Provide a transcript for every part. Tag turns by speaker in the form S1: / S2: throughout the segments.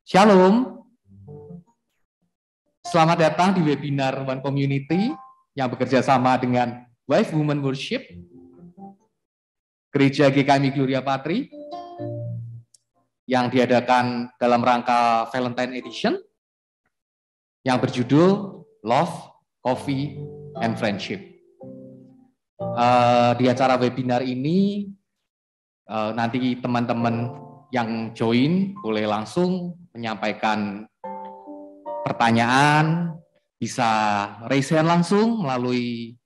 S1: Shalom, selamat datang di webinar One Community yang bekerja sama dengan Wife Woman Worship, Gereja GKMI Gloria Patri, yang diadakan dalam rangka Valentine Edition, yang berjudul Love, Coffee, and Friendship. Di acara webinar ini, nanti teman-teman yang join boleh langsung menyampaikan pertanyaan, bisa raise hand langsung melalui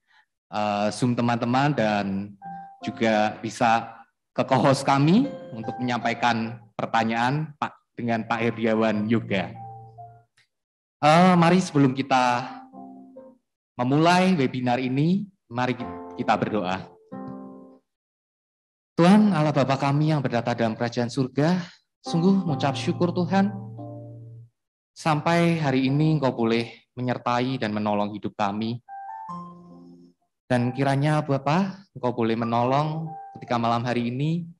S1: Zoom teman-teman, dan juga bisa ke co-host kami untuk menyampaikan pertanyaan dengan Pak Herdiawan Yoga. Mari sebelum kita memulai webinar ini, mari kita berdoa. Tuhan Allah Bapa kami yang berdata dalam kerajaan surga, sungguh mengucap syukur Tuhan, sampai hari ini Engkau boleh menyertai dan menolong hidup kami. Dan kiranya Bapa, Engkau boleh menolong ketika malam hari ini,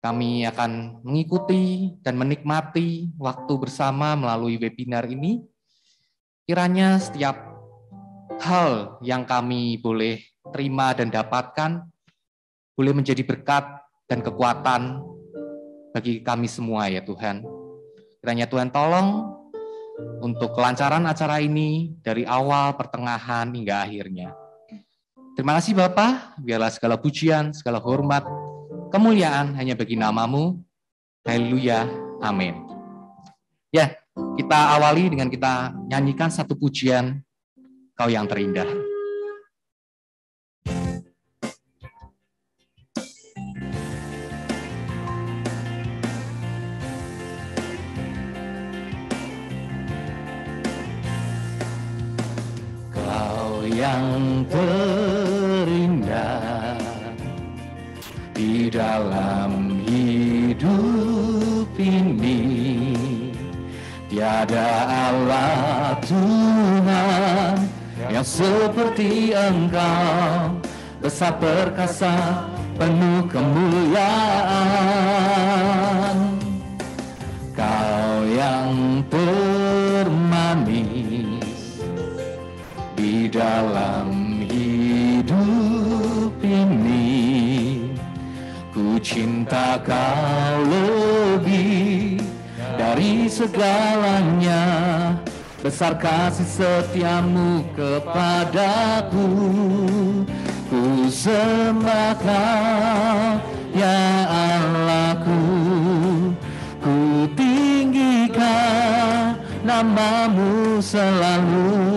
S1: kami akan mengikuti dan menikmati waktu bersama melalui webinar ini. Kiranya setiap hal yang kami boleh terima dan dapatkan, boleh menjadi berkat dan kekuatan bagi kami semua ya Tuhan. Kiranya Tuhan tolong untuk kelancaran acara ini dari awal, pertengahan, hingga akhirnya. Terima kasih Bapa, biarlah segala pujian, segala hormat, kemuliaan hanya bagi nama-Mu. Haleluya, amin. Ya, kita awali dengan kita nyanyikan satu pujian, Kau yang terindah. Yang terindah di dalam hidup ini, tiada Allah Tuhan yang seperti Engkau, besar perkasa penuh kemuliaan. Kau yang termanis di dalam hidup ini, ku cinta Kau lebih dari segalanya, besar kasih setiamu kepadaku. Ku sembah Kau ya Allahku, ku tinggikan nama-Mu selalu.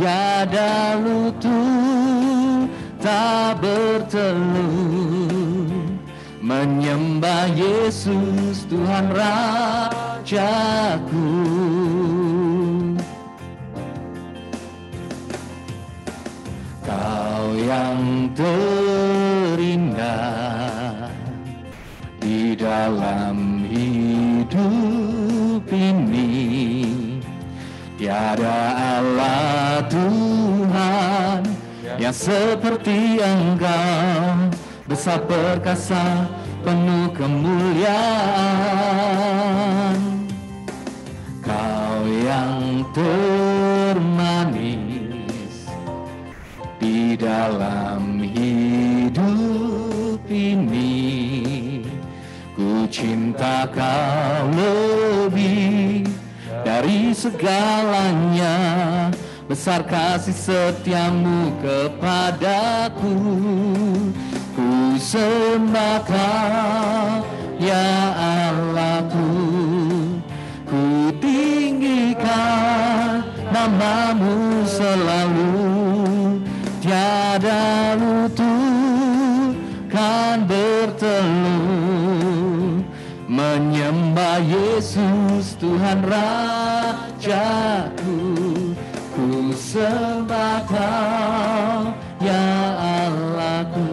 S1: Tiada lutut tak bertelut menyembah Yesus Tuhan Rajaku. Kau yang terindah di dalam hidup ini, tiada Allah Tuhan yang seperti Engkau, besar perkasa penuh kemuliaan. Kau yang termanis di dalam hidup ini, ku cinta Kau lebih dari segalanya, besar kasih setiamu kepadaku. Ku sembah Kau ya Allahku, ku tinggikan nama-Mu selalu. Tiada lutut kan bertelut menyembah Yesus Tuhan Rajaku. Ku sembah Kau ya Allahku,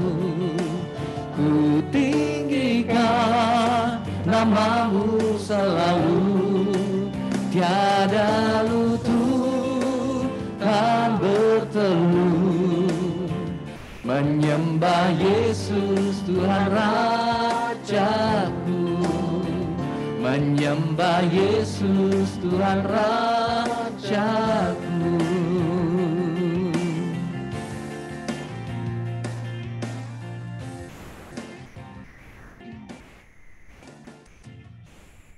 S1: ku tinggikan nama-Mu selalu. Tiada lutut kan bertelut menyembah Yesus Tuhan Rajaku, menyembah Yesus Tuhan Rajaku.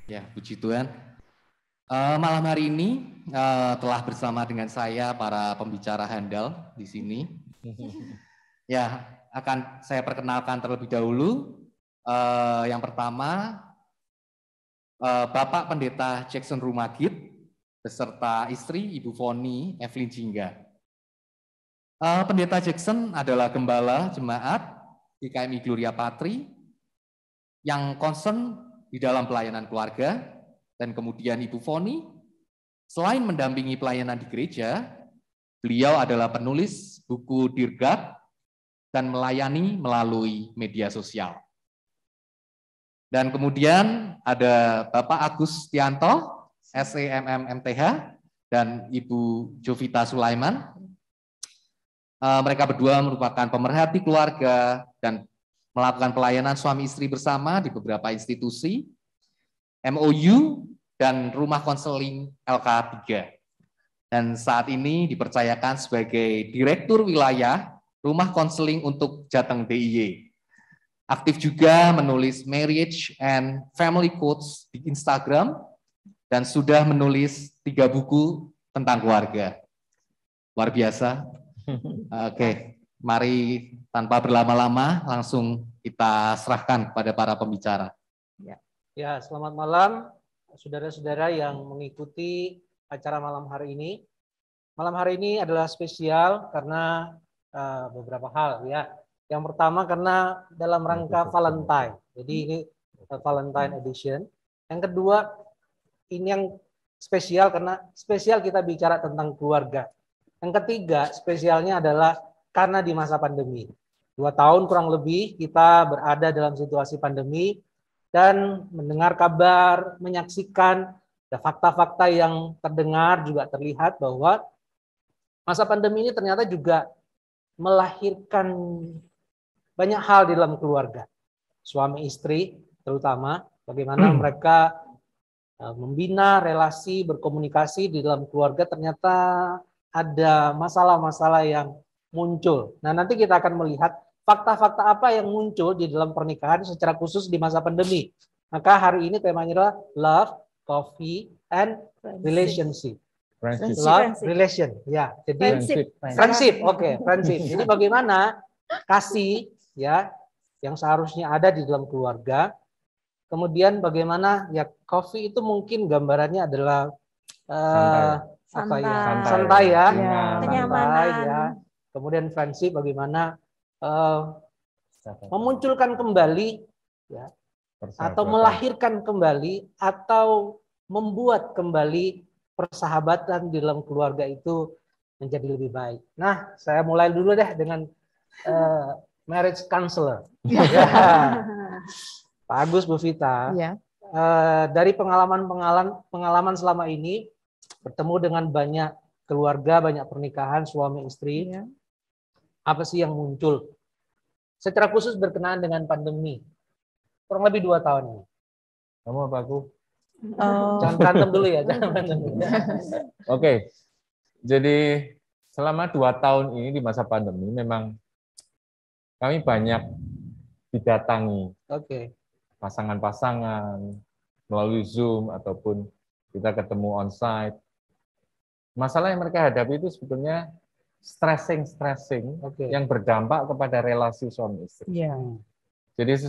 S1: Ya, puji Tuhan. Malam hari ini telah bersama dengan saya para pembicara handal di sini. Ya, akan saya perkenalkan terlebih dahulu. Yang pertama, Bapak Pendeta Jackson Rumagit beserta istri Ibu Foni Evelyn Jingga. Pendeta Jackson adalah gembala jemaat GKMI Gloria Patri yang concern di dalam pelayanan keluarga, dan kemudian Ibu Foni, selain mendampingi pelayanan di gereja, beliau adalah penulis buku Dirgat dan melayani melalui media sosial. Dan kemudian ada Bapak Agus Tianto, SEMM MTH, dan Ibu Jovita Sulaiman. Mereka berdua merupakan pemerhati keluarga dan melakukan pelayanan suami istri bersama di beberapa institusi, MOU, dan rumah konseling LK3. Dan saat ini dipercayakan sebagai Direktur Wilayah Rumah Konseling untuk Jateng DIY. Aktif juga menulis marriage and family quotes di Instagram, dan sudah menulis 3 buku tentang keluarga. Luar biasa. Oke. Mari tanpa berlama-lama langsung kita serahkan kepada para pembicara.
S2: Ya, selamat malam saudara-saudara yang mengikuti acara malam hari ini. Malam hari ini adalah spesial karena beberapa hal ya. Yang pertama karena dalam rangka Valentine. Jadi ini Valentine edition. Yang kedua ini yang spesial karena spesial kita bicara tentang keluarga. Yang ketiga spesialnya adalah karena di masa pandemi. 2 tahun kurang lebih kita berada dalam situasi pandemi dan mendengar kabar, menyaksikan ada fakta-fakta yang terdengar juga terlihat bahwa masa pandemi ini ternyata juga melahirkan banyak hal di dalam keluarga. Suami istri terutama bagaimana mereka membina relasi, berkomunikasi di dalam keluarga, ternyata ada masalah-masalah yang muncul. Nah, nanti kita akan melihat fakta-fakta apa yang muncul di dalam pernikahan secara khusus di masa pandemi. Maka hari ini temanya adalah love, coffee, and relationship.
S3: Friendship.
S2: Love, relation. Ya, jadi friendship. Oke, friendship. Jadi bagaimana kasih ya yang seharusnya ada di dalam keluarga. Kemudian bagaimana ya coffee itu mungkin gambarannya adalah santai ya, kenyamanan ya. Kemudian friendship bagaimana memunculkan kembali ya, atau melahirkan kembali atau membuat kembali persahabatan di dalam keluarga itu menjadi lebih baik. Nah, saya mulai dulu deh dengan marriage counselor. Ya. Pak Agus, Bu Vita.
S3: Ya.
S2: Dari pengalaman selama ini bertemu dengan banyak keluarga, banyak pernikahan suami istri. Ya. Apa sih yang muncul? Secara khusus berkenaan dengan pandemi. Kurang lebih 2 tahun ini.
S3: Kamu apa aku?
S2: Jangan berantem dulu ya. Jangan berantem dulu.
S3: Oke. Jadi selama 2 tahun ini di masa pandemi memang kami banyak didatangi.
S2: Oke.
S3: Pasangan-pasangan melalui Zoom ataupun kita ketemu on-site. Masalah yang mereka hadapi itu sebetulnya stressing yang berdampak kepada relasi suami istri.
S2: Yeah.
S3: Jadi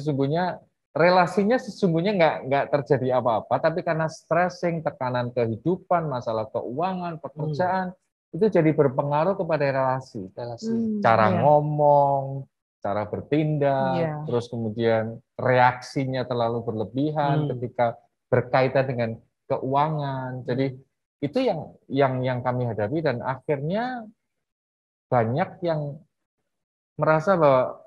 S3: relasinya sesungguhnya nggak terjadi apa-apa, tapi karena stressing, tekanan kehidupan, masalah keuangan, pekerjaan, itu jadi berpengaruh kepada relasi. Cara ngomong, cara bertindak, terus kemudian reaksinya terlalu berlebihan ketika berkaitan dengan keuangan. Jadi itu yang kami hadapi, dan akhirnya banyak yang merasa bahwa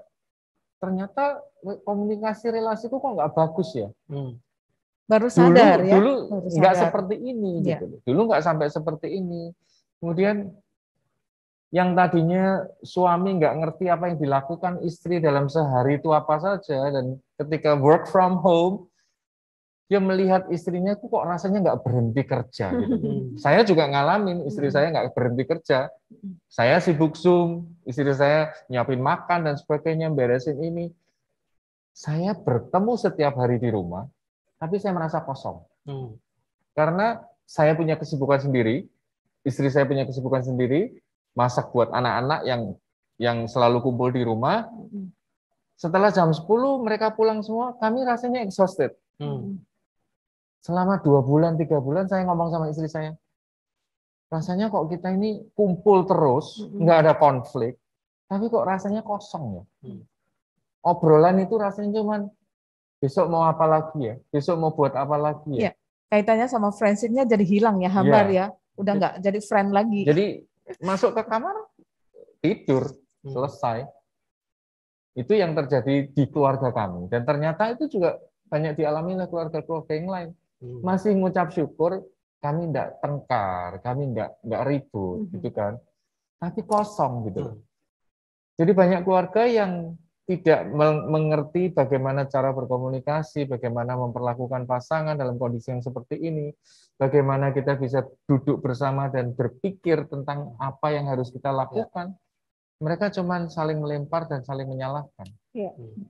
S3: ternyata komunikasi relasiku kok nggak bagus ya.
S4: Baru sadar
S3: dulu nggak seperti ini gitu. Dulu nggak sampai seperti ini. Kemudian yang tadinya suami nggak ngerti apa yang dilakukan istri dalam sehari itu apa saja, dan ketika work from home dia melihat istrinya kok rasanya nggak berhenti kerja gitu. Saya juga ngalamin, istri saya nggak berhenti kerja. Saya sibuk Zoom, istri saya nyiapin makan dan sebagainya, beresin ini. Saya bertemu setiap hari di rumah, tapi saya merasa kosong. Karena saya punya kesibukan sendiri, istri saya punya kesibukan sendiri, masak buat anak-anak yang selalu kumpul di rumah. Setelah jam 10 mereka pulang semua, kami rasanya exhausted. Selama 2 bulan, 3 bulan saya ngomong sama istri saya, rasanya kok kita ini kumpul terus, nggak ada konflik, tapi kok rasanya kosong ya. Obrolan itu rasanya cuman besok mau apa lagi ya, besok mau buat apa lagi ya.
S4: Iya, kaitannya sama friendship-nya jadi hilang ya, hambar ya. Udah nggak jadi friend lagi.
S3: Jadi masuk ke kamar, tidur, selesai. Itu yang terjadi di keluarga kami. Dan ternyata itu juga banyak dialami oleh keluarga-keluarga yang lain. Masih ngucap syukur, kami enggak tengkar, kami enggak ribut, gitu kan. Tapi kosong gitu. Jadi banyak keluarga yang tidak mengerti bagaimana cara berkomunikasi, bagaimana memperlakukan pasangan dalam kondisi yang seperti ini, bagaimana kita bisa duduk bersama dan berpikir tentang apa yang harus kita lakukan. Mereka cuma saling melempar dan saling menyalahkan.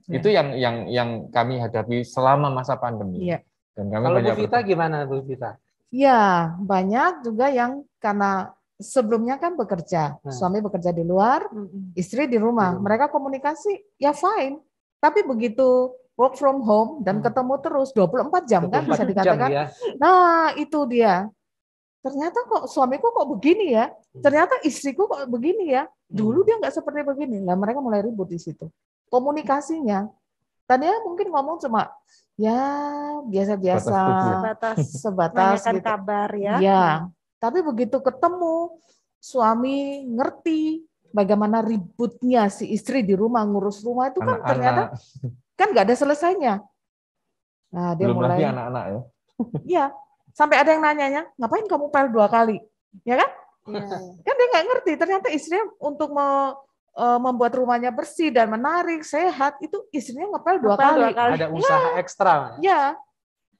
S3: Itu yang kami hadapi selama masa pandemi. Dan kami
S2: kalau Bu Vita gimana Bu Vita?
S4: Ya, banyak juga yang karena sebelumnya kan bekerja, suami bekerja di luar, istri di rumah. Mereka komunikasi ya fine. Tapi begitu work from home dan ketemu terus 24 jam kan bisa dikatakan.
S2: Ya.
S4: Nah, itu dia. Ternyata kok suamiku kok begini ya. Ternyata istriku kok begini ya. Dulu dia nggak seperti begini. Nah, mereka mulai ribut di situ. Komunikasinya. Tadinya mungkin ngomong cuma ya biasa-biasa, sebatas gitu.
S5: Kabar ya.
S4: Ya, tapi begitu ketemu suami ngerti bagaimana ributnya si istri di rumah ngurus rumah itu kan ternyata kan nggak ada selesainya. Nah, dia
S3: belum
S4: mulai
S3: lagi anak-anak ya.
S4: Iya, sampai ada yang nanyanya, ngapain kamu pel 2 kali? Ya kan? Kan dia nggak ngerti ternyata istrinya untuk membuat rumahnya bersih dan menarik, sehat, itu istrinya ngepel 2 kali.
S2: Ada usaha ekstra.
S4: Ya.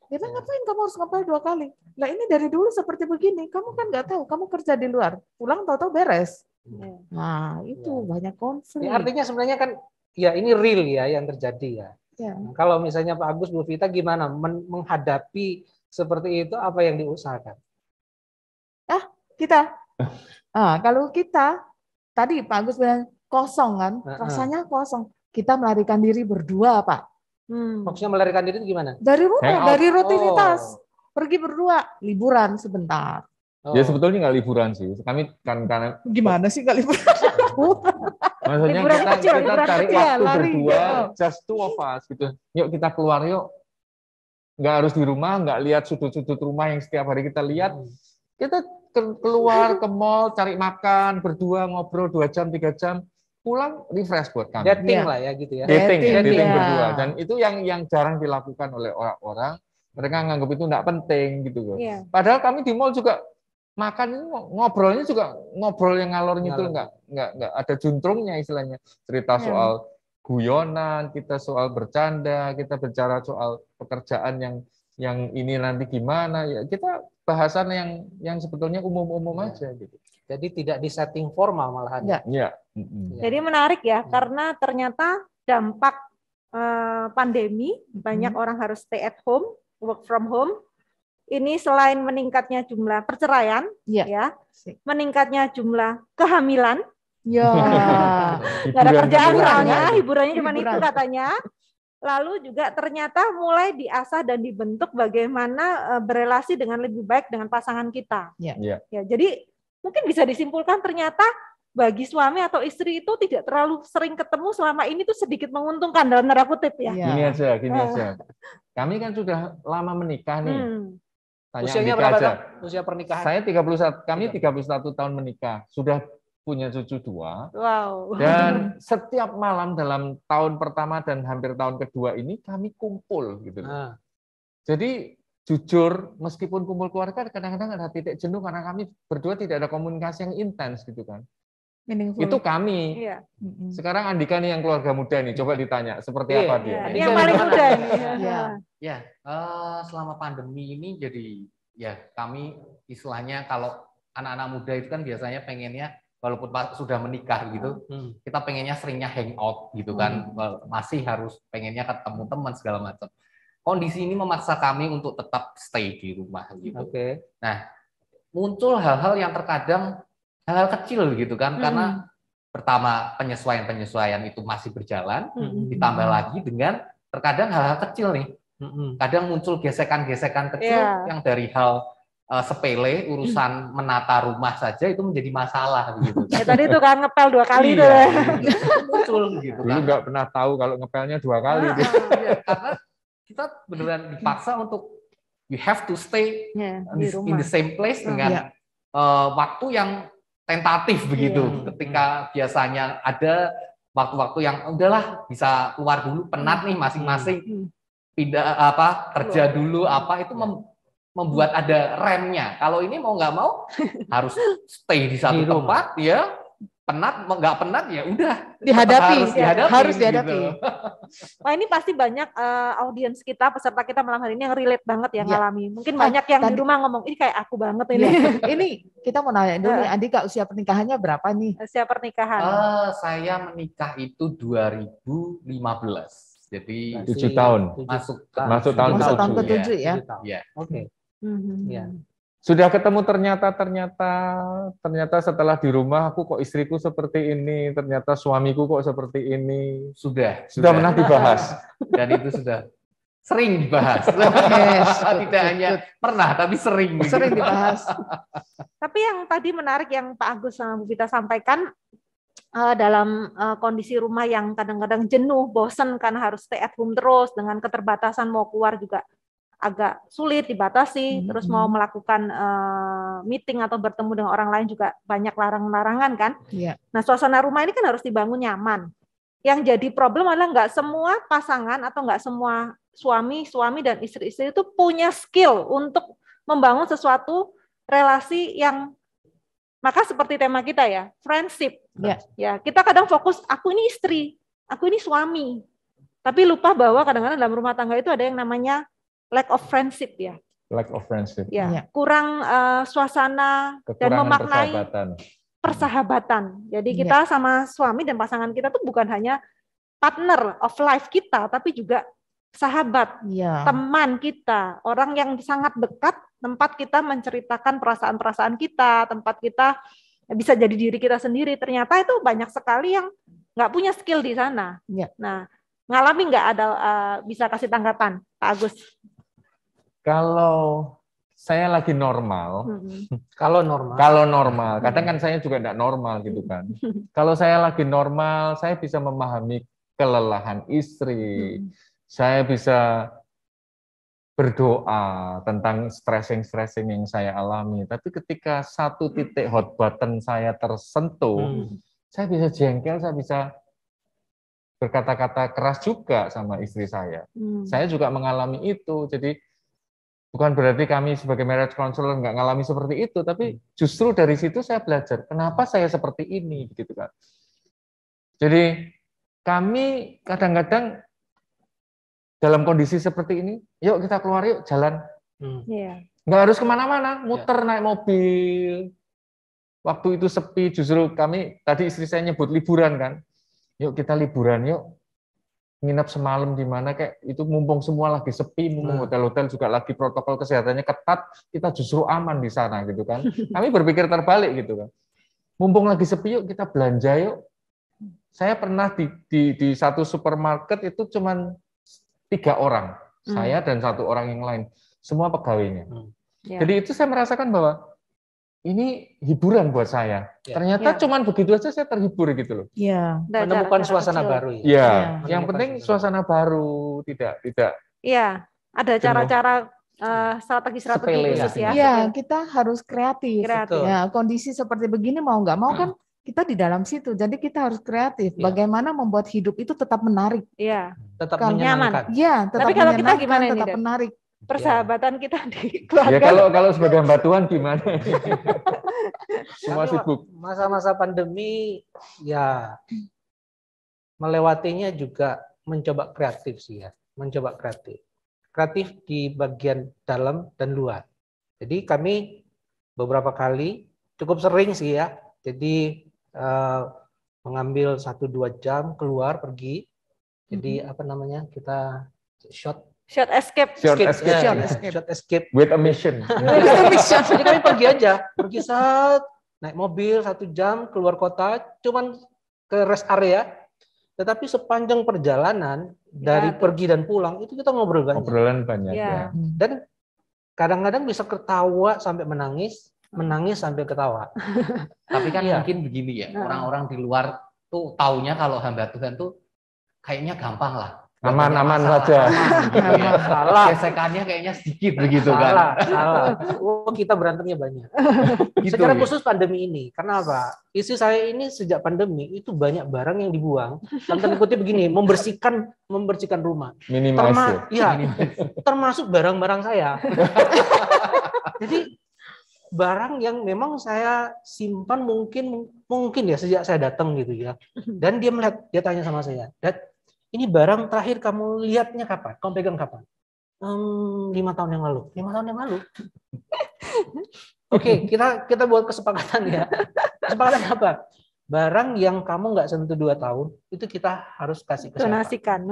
S4: Dia bilang, ngapain kamu harus ngepel 2 kali? Nah ini dari dulu seperti begini, kamu kan nggak tahu, kamu kerja di luar, pulang tahu-tahu beres. Nah itu banyak konflik.
S2: Ya, artinya sebenarnya kan, ya ini real ya yang terjadi ya. Nah, kalau misalnya Pak Agus, Bu Vita gimana menghadapi seperti itu, apa yang diusahakan?
S4: Kita, kalau kita, tadi Pak Agus bilang, kosong kan, rasanya kosong. Kita melarikan diri berdua, Pak.
S2: Maksudnya melarikan diri itu gimana?
S4: Dari rumah, dari rutinitas. Pergi berdua, liburan sebentar.
S3: Ya sebetulnya nggak liburan sih. Kami kan karena
S4: gimana sih nggak liburan?
S3: Maksudnya kita cari waktu berdua, just two of us gitu. Yuk kita keluar yuk. Nggak harus di rumah, nggak lihat sudut-sudut rumah yang setiap hari kita lihat. Kita keluar ke mall, cari makan, berdua ngobrol 2 jam, 3 jam, pulang refresh buat kami.
S2: Dating lah ya gitu ya.
S3: Dating berdua. Dan itu yang jarang dilakukan oleh orang-orang. Mereka nganggap itu nggak penting gitu loh. Padahal kami di mall juga makan ini ngobrolnya juga ngobrol yang ngalor ngidul, nggak ada juntrungnya istilahnya. Cerita soal guyonan, kita soal bercanda, kita bicara soal pekerjaan yang ini nanti gimana ya, kita bahasan yang sebetulnya umum-umum aja gitu.
S2: Jadi tidak disetting formal malahan.
S3: Ya.
S5: Jadi menarik ya, karena ternyata dampak pandemi banyak orang harus stay at home, work from home. Ini selain meningkatnya jumlah perceraian, ya, meningkatnya jumlah kehamilan.
S4: Ya,
S5: nggak ada kerjaan soalnya, hiburannya cuma itu katanya. Lalu juga ternyata mulai diasah dan dibentuk bagaimana berelasi dengan lebih baik dengan pasangan kita. Ya, jadi mungkin bisa disimpulkan ternyata bagi suami atau istri itu tidak terlalu sering ketemu selama ini tuh sedikit menguntungkan dalam tanda kutip ya.
S3: Gini aja. Kami kan sudah lama menikah nih.
S2: Usianya berapa tahun? Usia pernikahan?
S3: Saya 31, kami 31 tahun menikah. Sudah punya cucu 2.
S5: Wow.
S3: Dan setiap malam dalam tahun pertama dan hampir tahun kedua ini kami kumpul gitu. Jadi jujur, meskipun kumpul keluarga kadang-kadang ada titik jenuh karena kami berdua tidak ada komunikasi yang intens gitu kan.
S4: Meaningful.
S3: Itu kami.
S5: Iya.
S3: Sekarang Andika nih yang keluarga muda nih, coba ditanya seperti apa dia.
S5: Ini yang paling muda nih.
S1: Ya, selama pandemi ini jadi ya kami istilahnya kalau anak-anak muda itu kan biasanya pengennya walaupun sudah menikah gitu, kita pengennya seringnya hangout gitu kan, masih harus pengennya ketemu teman segala macam. Kondisi ini memaksa kami untuk tetap stay di rumah gitu. Nah, muncul hal-hal yang terkadang hal-hal kecil gitu kan, karena pertama penyesuaian itu masih berjalan, ditambah lagi dengan terkadang hal-hal kecil nih. Kadang muncul gesekan-gesekan kecil yang dari hal sepele, urusan menata rumah saja itu menjadi masalah gitu.
S5: Ya tadi itu kan ngepel 2 kali tuh.
S1: Muncul gitu kan.
S3: Dulu nggak pernah tahu kalau ngepelnya 2 kali.
S1: Karena kita beneran dipaksa untuk you have to stay in the same place dengan waktu yang tentatif begitu. Ketika biasanya ada waktu-waktu yang udahlah bisa keluar dulu, penat nih masing-masing, pindah kerja dulu itu membuat ada remnya. Kalau ini mau nggak mau harus stay di satu tempat, ya penat nggak penat ya udah harus dihadapi. Gitu.
S5: Wah, ini pasti banyak audiens kita, peserta kita malam hari ini yang relate banget ya ngalami. Mungkin banyak yang di rumah ngomong ini kayak aku banget ini.
S4: Ini kita mau nanya dulu nih, Andika usia pernikahannya berapa nih?
S5: Usia pernikahan.
S1: Saya menikah itu 2015. Jadi
S3: 7 tahun. Masuk tahun
S4: ke-7 ya.
S1: Oke.
S3: Sudah ketemu ternyata setelah di rumah aku kok istriku seperti ini, ternyata suamiku kok seperti ini.
S1: Sudah
S3: pernah dibahas.
S1: Dan itu sudah sering dibahas. Tidak hanya pernah tapi sering
S4: dibahas.
S5: Tapi yang tadi menarik yang Pak Agus sama Bu Vita sampaikan, dalam kondisi rumah yang kadang-kadang jenuh, bosan karena harus stay at home terus, dengan keterbatasan mau keluar juga agak sulit dibatasi, terus mau melakukan meeting atau bertemu dengan orang lain juga banyak larangan-larangan kan. Nah, suasana rumah ini kan harus dibangun nyaman. Yang jadi problem adalah nggak semua pasangan atau nggak semua suami dan istri-istri itu punya skill untuk membangun sesuatu relasi yang, maka seperti tema kita ya, friendship. Ya, kita kadang fokus aku ini istri, aku ini suami. Tapi lupa bahwa kadang-kadang dalam rumah tangga itu ada yang namanya lack of friendship ya.
S3: Lack of friendship.
S5: Ya, kurang suasana dan memaknai persahabatan. Jadi kita sama suami dan pasangan kita tuh bukan hanya partner of life kita, tapi juga sahabat, teman kita, orang yang sangat dekat, tempat kita menceritakan perasaan-perasaan kita, tempat kita bisa jadi diri kita sendiri. Ternyata itu banyak sekali yang nggak punya skill di sana. Nah, ngalami nggak ada bisa kasih tanggapan, Pak Agus?
S3: Kalau saya lagi normal,
S2: kalau
S3: normal, kadang kan saya juga tidak normal gitu kan. Kalau saya lagi normal, saya bisa memahami kelelahan istri, saya bisa berdoa tentang stressing yang saya alami. Tapi ketika satu titik hot button saya tersentuh, saya bisa jengkel, saya bisa berkata-kata keras juga sama istri saya. Saya juga mengalami itu, jadi bukan berarti kami sebagai marriage counselor nggak ngalami seperti itu, tapi justru dari situ saya belajar kenapa saya seperti ini, gitu kan. Jadi kami kadang-kadang dalam kondisi seperti ini, yuk kita keluar yuk jalan, nggak harus kemana-mana, muter naik mobil. Waktu itu sepi, justru kami tadi istri saya nyebut liburan kan, yuk kita liburan yuk. Nginap semalam di mana kayak itu, mumpung semua lagi sepi, mumpung hotel-hotel juga lagi protokol kesehatannya ketat, kita justru aman di sana gitu kan. Kami berpikir terbalik gitu kan. Mumpung lagi sepi yuk kita belanja yuk. Saya pernah di satu supermarket itu cuman 3 orang, saya dan 1 orang yang lain, semua pegawainya. Jadi itu saya merasakan bahwa ini hiburan buat saya. Ternyata cuman begitu aja saya terhibur gitu loh.
S2: Menemukan suasana baru.
S3: Yang penting suasana baru, tidak.
S5: Iya, ada cara-cara strategi-strategi khusus ya.
S4: Iya, kita harus kreatif. Ya, kondisi seperti begini mau nggak mau kan kita di dalam situ. Jadi kita harus kreatif. Bagaimana membuat hidup itu tetap menarik.
S5: Iya.
S2: Tetap menyenangkan.
S4: Iya, tetap
S5: Tapi kalau
S4: menyenangkan,
S5: kita gimana
S4: tetap
S5: ini,
S4: menarik.
S5: persahabatan kita di
S3: Ya
S5: keluarga.
S3: kalau sebagai hamba Tuhan gimana? Semua
S2: Tapi
S3: sibuk.
S2: masa-masa pandemi ya melewatinya juga mencoba kreatif sih ya, mencoba kreatif. Kreatif di bagian dalam dan luar. Jadi kami beberapa kali cukup sering sih ya. Jadi mengambil 1-2 jam keluar pergi. Jadi apa namanya? Kita short
S5: Escape.
S3: Short escape.
S2: Short escape.
S3: With a mission.
S2: Jadi kami pergi aja, pergi naik mobil 1 jam keluar kota, cuman ke rest area. Tetapi sepanjang perjalanan dari pergi dan pulang itu kita ngobrol banyak.
S3: Obrolan banyak
S5: Ya.
S3: ya.
S2: Dan kadang-kadang bisa ketawa sampai menangis sampai ketawa.
S1: Tapi kan
S2: Iya.
S1: mungkin begini ya, orang-orang di luar tuh taunya kalau hamba Tuhan tuh kayaknya gampang lah.
S3: Aman-aman
S1: Masalah,
S3: saja.
S1: aman, gitu ya.
S2: Salah.
S1: Gesekannya kayaknya sedikit begitu kan.
S2: Salah. Oh, kita berantemnya banyak.
S1: Gitu
S2: Secara
S1: ya.
S2: khusus pandemi ini. Karena apa? Istri saya ini sejak pandemi itu banyak barang yang dibuang. Dalam tanda kutip begini, membersihkan rumah.
S3: Minimalis.
S2: Termasuk barang-barang saya. Jadi barang yang memang saya simpan mungkin ya sejak saya datang gitu ya. Dan dia tanya sama saya, "Dad, ini barang terakhir kamu lihatnya kapan? Kamu pegang kapan?" 5 tahun yang lalu. 5 tahun yang lalu. Oke, kita buat kesepakatan ya. Kesepakatan apa? Barang yang kamu nggak sentuh 2 tahun, itu kita harus kasih ke siapa?
S5: Donasikan.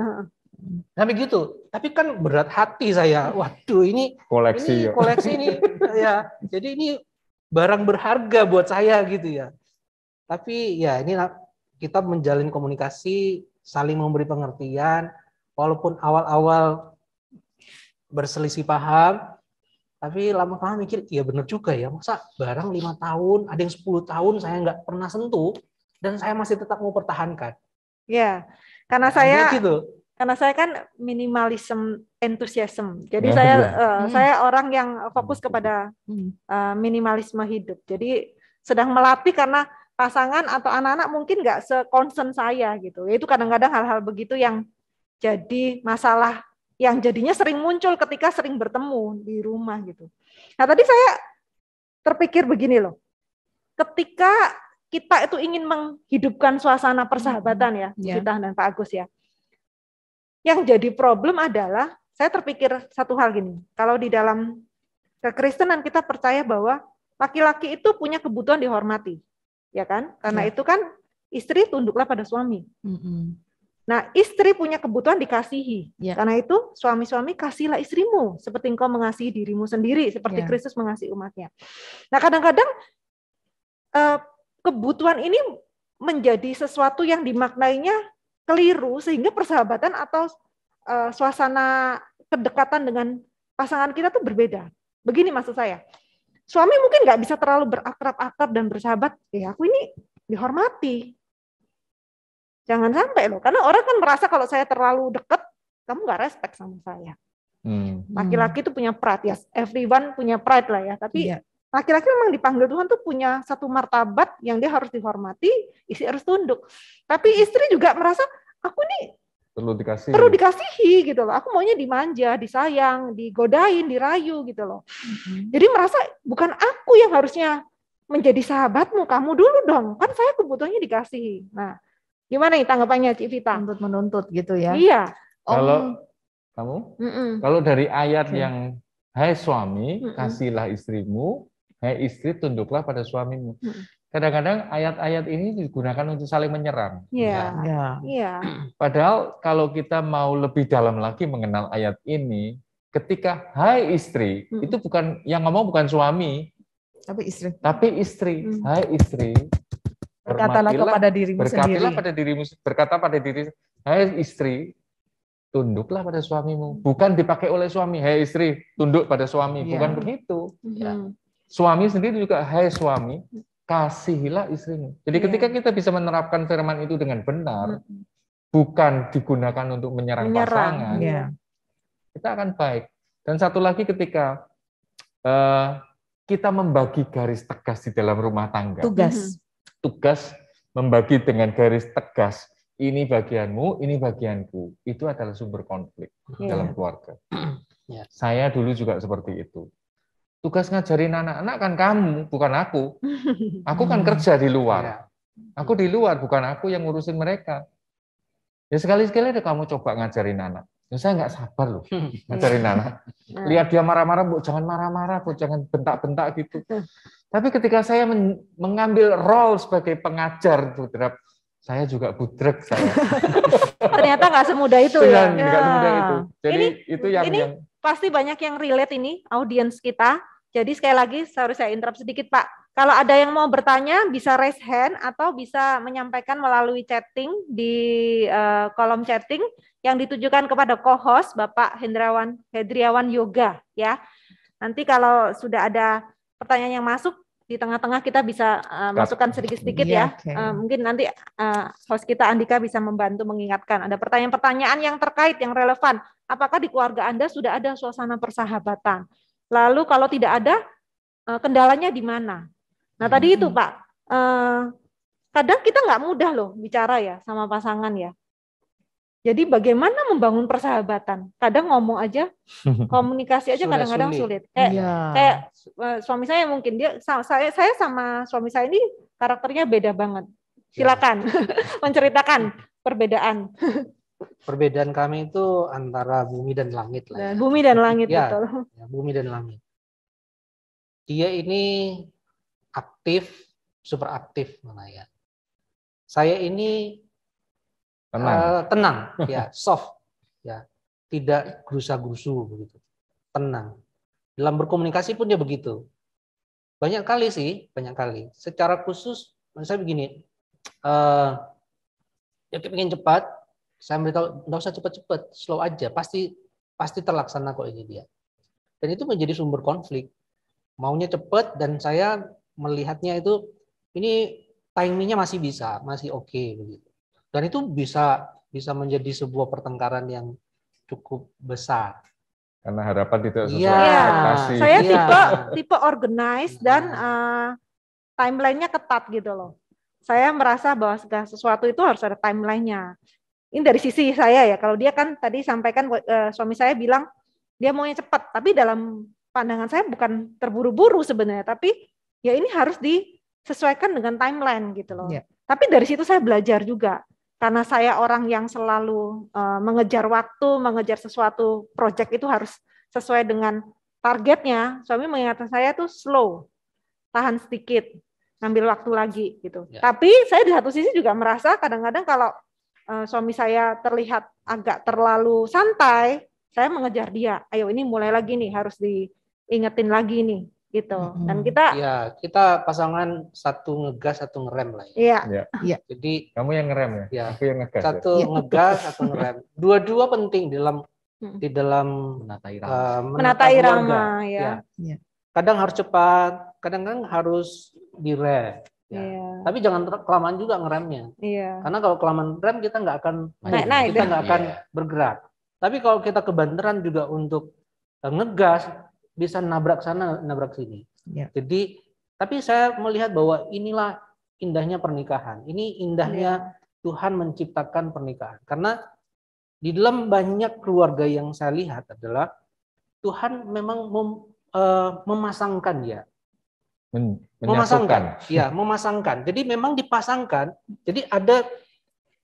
S2: Sampai gitu. Tapi kan berat hati saya. Waduh, ini
S3: Koleksi.
S2: koleksi ini ya. Jadi ini barang berharga buat saya gitu ya. Tapi ya ini kita menjalin komunikasi, saling memberi pengertian, walaupun awal-awal berselisih paham, tapi lama-lama mikir, iya benar juga ya, masa barang 5 tahun, ada yang 10 tahun saya nggak pernah sentuh, dan saya masih tetap mau pertahankan.
S5: Ya, karena saya kan minimalism enthusiasm. Jadi saya orang yang fokus kepada minimalisme hidup. Jadi sedang melatih karena pasangan atau anak-anak mungkin nggak se-concern saya gitu. Itu kadang-kadang hal-hal begitu yang jadi masalah yang jadinya sering muncul ketika sering bertemu di rumah gitu. Nah tadi saya terpikir begini loh, ketika kita itu ingin menghidupkan suasana persahabatan ya, Cita dan Pak Agus ya. Yang jadi problem adalah, saya terpikir satu hal gini, kalau di dalam kekristenan kita percaya bahwa laki-laki itu punya kebutuhan dihormati, ya kan? Karena itu kan istri tunduklah pada suami. Nah, istri punya kebutuhan dikasihi. Karena itu suami-suami kasihlah istrimu seperti engkau mengasihi dirimu sendiri, seperti Kristus mengasihi umatnya. Nah, kadang-kadang kebutuhan ini menjadi sesuatu yang dimaknainya keliru sehingga persahabatan atau suasana kedekatan dengan pasangan kita tuh berbeda. Begini maksud saya. Suami mungkin nggak bisa terlalu berakrab-akrab dan bersahabat. Ya aku ini dihormati. Jangan sampai loh, karena orang kan merasa kalau saya terlalu dekat, kamu nggak respect sama saya. Laki-laki itu punya pride, ya. Everyone punya pride lah ya. Tapi laki-laki memang dipanggil Tuhan tuh punya satu martabat yang dia harus dihormati, istri harus tunduk. Tapi istri juga merasa aku nih perlu dikasihi gitu loh. Aku maunya dimanja, disayang, digodain, dirayu gitu loh. Jadi merasa bukan aku yang harusnya menjadi sahabatmu, kamu dulu dong. Kan saya kebutuhannya dikasihi. Nah, gimana nih tanggapannya Cik Vita?
S4: Menuntut gitu ya.
S5: Iya.
S3: Kalau dari ayat yang hai suami, kasihlah istrimu, hai istri tunduklah pada suamimu. Kadang-kadang ayat-ayat ini digunakan untuk saling menyerang.
S5: Iya.
S3: Padahal kalau kita mau lebih dalam lagi mengenal ayat ini, ketika hai istri, itu bukan yang ngomong bukan suami, tapi istri. Hai istri,
S4: berkatalah kepada dirimu sendiri.
S3: Berkata pada diri, hai istri, tunduklah pada suamimu. Bukan dipakai oleh suami, hai istri, tunduk pada suami. Bukan begitu. Suami sendiri juga, hai suami, kasihilah istrimu. Jadi ketika kita bisa menerapkan firman itu dengan benar, bukan digunakan untuk menyerang pasangan, kita akan baik. Dan satu lagi ketika kita membagi garis tegas di dalam rumah tangga. Tugas membagi dengan garis tegas, ini bagianmu, ini bagianku, itu adalah sumber konflik dalam keluarga.
S2: Ya.
S3: Saya dulu juga seperti itu. Tugas ngajarin anak-anak kan kamu, bukan aku. Aku kan kerja di luar.
S2: Ya.
S3: Aku di luar, bukan aku yang ngurusin mereka. Ya sekali-sekali deh kamu coba ngajarin anak. Ya, saya nggak sabar loh ngajarin anak. Lihat dia marah-marah, Bu, jangan marah-marah, Bu, jangan bentak-bentak gitu. Tapi ketika saya mengambil role sebagai pengajar, Bu Drap, saya juga budrek saya.
S5: Ternyata nggak semudah itu ya.
S3: Nggak semudah itu. Jadi itu yang
S5: pasti banyak yang relate ini, audiens kita. Jadi sekali lagi, harus saya interrupt sedikit, Pak. Kalau ada yang mau bertanya, bisa raise hand atau bisa menyampaikan melalui chatting di kolom chatting yang ditujukan kepada co-host Bapak Hendriawan Yoga, ya. Nanti kalau sudah ada pertanyaan yang masuk, di tengah-tengah kita bisa masukkan sedikit-sedikit ya. Mungkin nanti host kita Andika bisa membantu mengingatkan. Ada pertanyaan-pertanyaan yang terkait, yang relevan. Apakah di keluarga Anda sudah ada suasana persahabatan? Lalu kalau tidak ada, kendalanya di mana? Nah tadi itu Pak, kadang kita nggak mudah loh bicara ya sama pasangan ya. Jadi bagaimana membangun persahabatan? Kadang ngomong aja, komunikasi aja kadang-kadang sulit. Kayak suami saya mungkin saya sama suami saya ini karakternya beda banget. Silakan menceritakan perbedaan.
S2: Perbedaan kami itu antara bumi dan langit lah. Ya.
S5: Bumi dan langit
S2: ya,
S5: betul.
S2: Ya, bumi dan langit. Dia ini aktif, super aktif mana ya. Saya ini tenang, ya, soft, ya, tidak gerusa-gerusu begitu, tenang. Dalam berkomunikasi pun dia begitu. Banyak kali sih, banyak kali. Secara khusus, saya begini, ya ingin cepat, saya beritahu nggak usah cepat-cepat, slow aja, pasti terlaksana kok ini dia. Dan itu menjadi sumber konflik. Maunya cepat dan saya melihatnya itu ini timingnya masih bisa, masih oke begitu. Dan itu bisa menjadi sebuah pertengkaran yang cukup besar.
S3: Karena harapan tidak sesuai
S5: ekspektasi. Saya tipe organize dan timelinenya ketat gitu loh. Saya merasa bahwa segala sesuatu itu harus ada timelinenya. Ini dari sisi saya ya. Kalau dia kan tadi sampaikan suami saya bilang dia maunya cepat, tapi dalam pandangan saya bukan terburu-buru sebenarnya, tapi ya ini harus disesuaikan dengan timeline gitu loh. Yeah. Tapi dari situ saya belajar juga. Karena saya orang yang selalu mengejar waktu, mengejar sesuatu project itu harus sesuai dengan targetnya. Suami mengingatkan saya tuh slow, tahan sedikit, ngambil waktu lagi gitu. Ya. Tapi saya di satu sisi juga merasa kadang-kadang kalau suami saya terlihat agak terlalu santai, saya mengejar dia. Ayo ini mulai lagi nih, harus diingetin lagi nih. Gitu. Dan
S2: kita pasangan satu ngegas satu ngerem lah ya.
S5: Iya.
S2: Jadi
S3: kamu yang ngerem ya? Aku yang ngegas.
S2: Satu ngegas, satu ngerem. Dua-dua penting di dalam
S5: menata irama ya.
S2: Kadang harus cepat, kadang harus direm. Ya. Tapi jangan kelamaan juga ngeremnya. Karena kalau kelamaan rem kita nggak akan bergerak. Tapi kalau kita kebanteran juga untuk ngegas, bisa nabrak sana, nabrak sini. Ya. Jadi, tapi saya melihat bahwa inilah indahnya pernikahan. Ini indahnya Tuhan menciptakan pernikahan. Karena di dalam banyak keluarga yang saya lihat adalah Tuhan memang memasangkan ya. Memasangkan. Jadi memang dipasangkan. Jadi ada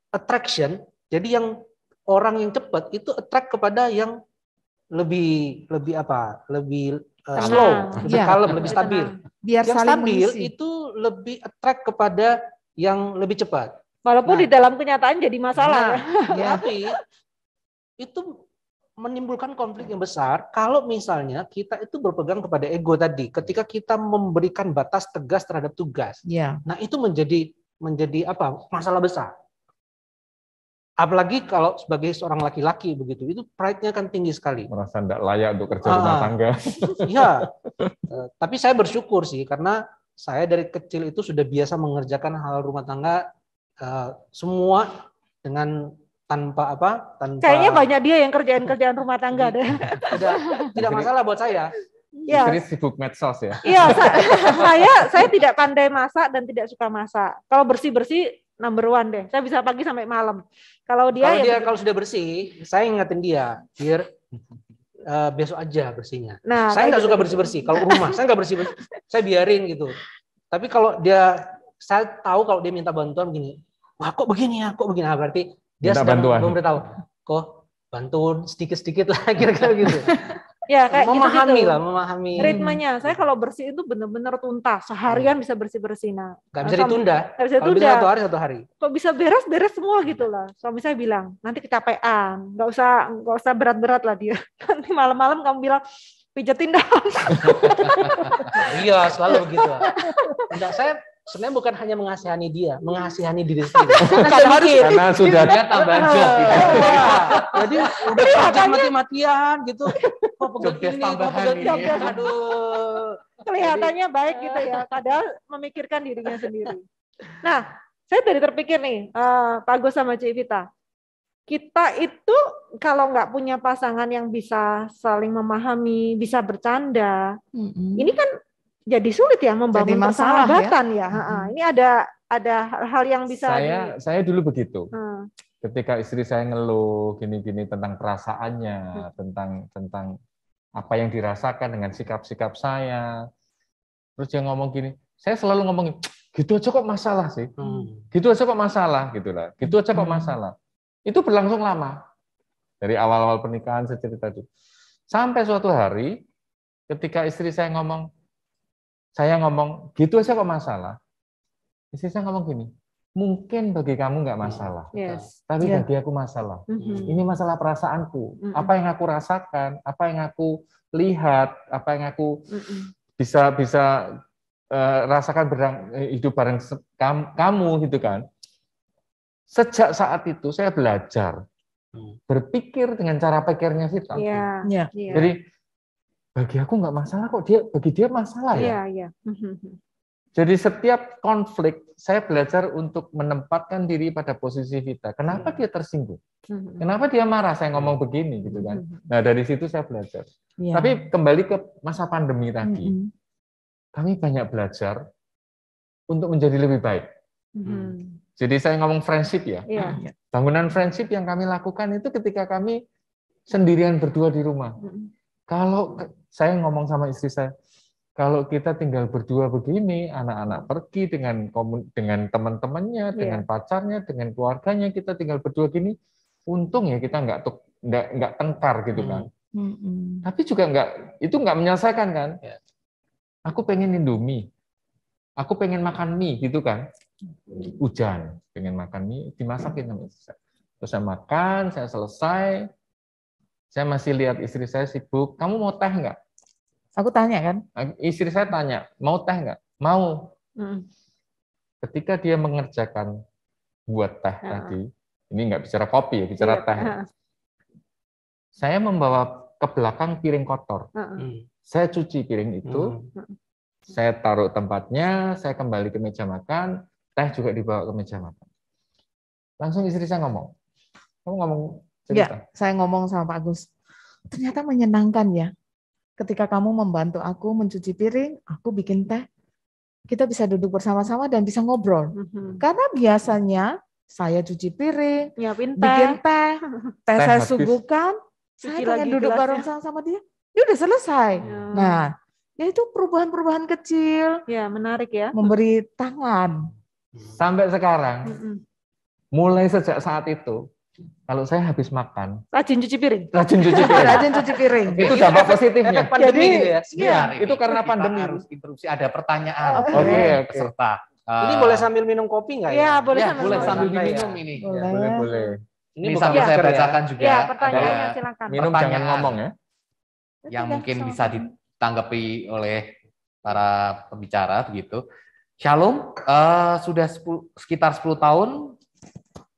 S2: attraction. Jadi yang orang yang cepat itu attract kepada yang lebih slow, lebih kalem, lebih stabil.
S4: Biar
S2: yang stabil
S4: mengisi.
S2: itu lebih attract kepada yang lebih cepat.
S5: Walaupun di dalam kenyataan jadi masalah.
S2: Tapi itu menimbulkan konflik yang besar kalau misalnya kita itu berpegang kepada ego tadi. Ketika kita memberikan batas tegas terhadap tugas, nah itu menjadi masalah besar. Apalagi kalau sebagai seorang laki-laki begitu, itu pride-nya kan tinggi sekali.
S3: Merasa tidak layak untuk kerja rumah tangga.
S2: Iya, tapi saya bersyukur sih karena saya dari kecil itu sudah biasa mengerjakan hal rumah tangga semua dengan tanpa.
S5: Kayaknya banyak dia yang kerjaan rumah tangga deh.
S2: Tidak masalah buat saya.
S3: Istri sibuk medsos ya.
S5: Iya, saya tidak pandai masak dan tidak suka masak. Kalau bersih-bersih number one deh. Saya bisa pagi sampai malam. Kalau sudah bersih, saya ingatin dia,
S2: besok aja bersihnya.
S5: Nah,
S2: Saya nggak
S5: kayak
S2: suka
S5: gitu.
S2: bersih-bersih. Kalau rumah saya nggak bersih-bersih, saya biarin gitu. Tapi kalau saya tahu kalau dia minta bantuan begini, wah kok begini ya, kok begini. Nah, berarti dia
S3: Minta
S2: sedang
S3: bantuan.
S2: memberitahu, kok bantu sedikit-sedikit lah kira-kira gitu.
S5: Ya kayak
S2: Memahami
S5: gitu-gitu.
S2: lah, memahami.
S5: Ritmenya, saya kalau bersih itu benar-benar tuntas, seharian bisa bersih-bersih. Nah,
S2: Nggak bisa ditunda.
S5: Nggak bisa
S2: Kalau bisa
S5: ditunda.
S2: satu hari.
S5: Kok bisa beres-beres semua gitu lah. Suami saya bilang, nanti kecapean, nggak usah berat-berat lah dia. Nanti malam-malam kamu bilang, pijetin dah.
S2: Iya, selalu begitu. Enggak, saya sebenarnya bukan hanya mengasihani dia, mengasihani diri sendiri.
S3: Karena sudah
S1: Dia tambah job.
S2: Jadi udah kerja mati-matian gitu. Kok
S1: Jobdesk
S2: begini, kok
S1: tambahan
S2: begini.
S1: ini.
S2: Aduh.
S5: Kelihatannya baik gitu ya, padahal memikirkan dirinya sendiri. Nah, saya tadi terpikir nih, Pak Agus sama Cik Vita, kita itu kalau nggak punya pasangan yang bisa saling memahami, bisa bercanda, ini kan jadi sulit ya membangun
S4: Jadi masalah
S5: persahabatan ya. Ini ada hal-hal yang bisa
S3: saya dulu begitu. Ketika istri saya ngeluh gini-gini tentang perasaannya, tentang apa yang dirasakan dengan sikap-sikap saya. Terus dia ngomong gini, saya selalu ngomongin, gitu aja kok masalah sih. Gitu aja kok masalah gitu lah. Gitu aja kok masalah. Itu berlangsung lama. Dari awal-awal pernikahan saya cerita itu. Sampai suatu hari ketika istri saya ngomong, gitu aja kok masalah. Istri saya ngomong gini, mungkin bagi kamu nggak masalah, tapi bagi aku masalah. Ini masalah perasaanku. Apa yang aku rasakan, apa yang aku lihat, apa yang aku bisa rasakan hidup bareng kamu gitu kan. Sejak saat itu saya belajar berpikir dengan cara pikirnya Vita. Jadi bagi aku nggak masalah kok, bagi dia masalah ya. Jadi setiap konflik saya belajar untuk menempatkan diri pada posisi Vita. Kenapa dia tersinggung? Kenapa dia marah? Saya ngomong begini gitu kan. Nah dari situ saya belajar. Tapi kembali ke masa pandemi tadi, kami banyak belajar untuk menjadi lebih baik. Jadi saya ngomong friendship ya. Bangunan friendship yang kami lakukan itu ketika kami sendirian berdua di rumah. Kalau saya ngomong sama istri saya, kalau kita tinggal berdua begini, anak-anak pergi dengan teman-temannya, dengan pacarnya, dengan keluarganya, kita tinggal berdua gini, untung ya kita nggak tengkar gitu kan. Tapi juga itu nggak menyelesaikan kan. Aku pengen Indomie, aku pengen makan mie gitu kan. Hujan, pengen makan mie, dimasakin sama istri saya. Terus saya makan, saya selesai, saya masih lihat istri saya sibuk, kamu mau teh nggak?
S4: Aku tanya kan?
S3: Istri saya tanya, mau teh nggak? Mau. Ketika dia mengerjakan buat teh tadi, ini nggak bicara kopi ya, bicara teh. Saya membawa ke belakang piring kotor. Saya cuci piring itu, saya taruh tempatnya, saya kembali ke meja makan, teh juga dibawa ke meja makan. Langsung istri saya ngomong, kamu ngomong cerita.
S4: Ya, saya ngomong sama Pak Agus, ternyata menyenangkan ya. Ketika kamu membantu aku mencuci piring, aku bikin teh, kita bisa duduk bersama-sama dan bisa ngobrol. Karena biasanya saya cuci piring, bikin teh saya suguhkan, saya pengen duduk bareng sama dia, dia udah selesai. Nah, ya itu perubahan-perubahan kecil.
S5: Ya, menarik ya.
S4: Memberi tangan.
S3: Sampai sekarang, mulai sejak saat itu, kalau saya habis makan,
S5: rajin cuci piring.
S3: Rajin cuci piring. Itu dampak positifnya.
S2: Jadi
S3: gitu ya. Itu karena pandemi.
S1: Harus interupsi, ada pertanyaan.
S3: Oke.
S1: Peserta.
S2: Ini boleh sambil minum kopi nggak ya?
S5: Iya, boleh
S1: sambil diminum ini.
S3: Boleh.
S1: Ini sambil saya bacakan juga.
S5: Ya, pertanyaannya silakan.
S3: Minum jangan ngomong ya.
S1: Yang mungkin bisa ditanggapi oleh para pembicara begitu. Shalom, sudah sekitar 10 tahun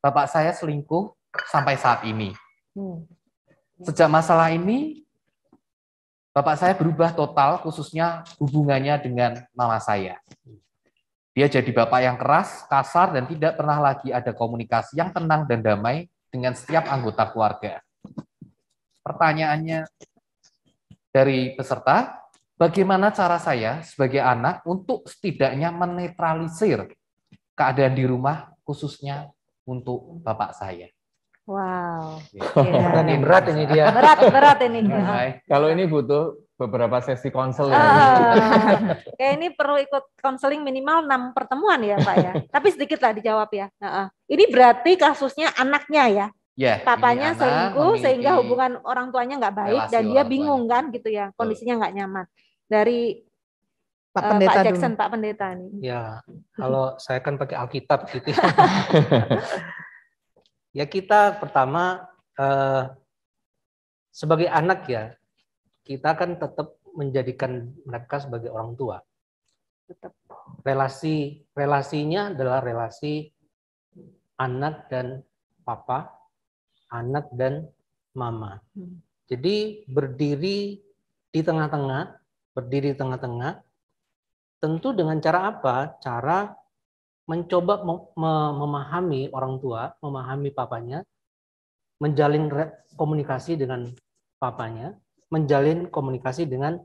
S1: bapak saya selingkuh sampai saat ini. Sejak masalah ini, bapak saya berubah total, khususnya hubungannya dengan mama saya. Dia jadi bapak yang keras, kasar, dan tidak pernah lagi ada komunikasi yang tenang dan damai dengan setiap anggota keluarga. Pertanyaannya dari peserta, bagaimana cara saya sebagai anak untuk setidaknya menetralisir keadaan di rumah, khususnya untuk bapak saya?
S5: Wow.
S2: Ini berat ini dia.
S5: Berat ini.
S3: Kalau ini butuh beberapa sesi konseling.
S5: Kayak ini perlu ikut konseling minimal 6 pertemuan ya Pak ya. Tapi sedikit lah dijawab ya. Ini berarti kasusnya anaknya ya. Papanya selingkuh sehingga hubungan orang tuanya nggak baik dan dia bingung kan gitu ya. Kondisinya nggak nyaman. Dari
S4: Pak Pendeta
S5: Pak Jackson,
S4: dulu.
S5: Pak Pendeta nih.
S2: Ya, kalau saya kan pakai Alkitab gitu. Ya kita pertama sebagai anak ya, kita kan tetap menjadikan mereka sebagai orang tua.
S5: Tetap.
S2: Relasinya adalah relasi anak dan papa, anak dan mama. Jadi berdiri di tengah-tengah, tentu dengan cara apa? Cara mencoba memahami orang tua, memahami papanya, menjalin komunikasi dengan papanya, menjalin komunikasi dengan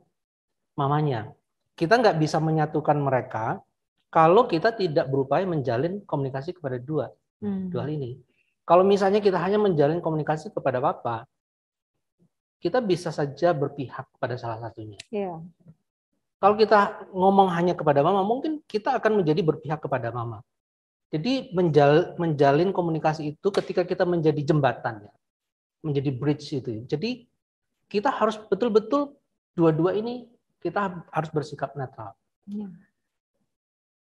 S2: mamanya. Kita nggak bisa menyatukan mereka kalau kita tidak berupaya menjalin komunikasi kepada dua hal ini. Kalau misalnya kita hanya menjalin komunikasi kepada papa, kita bisa saja berpihak pada salah satunya.
S5: Yeah.
S2: Kalau kita ngomong hanya kepada mama, mungkin kita akan menjadi berpihak kepada mama. Jadi menjalin komunikasi itu ketika kita menjadi jembatan, ya, menjadi bridge itu. Jadi kita harus betul-betul dua-dua ini kita harus bersikap netral.
S5: Yeah.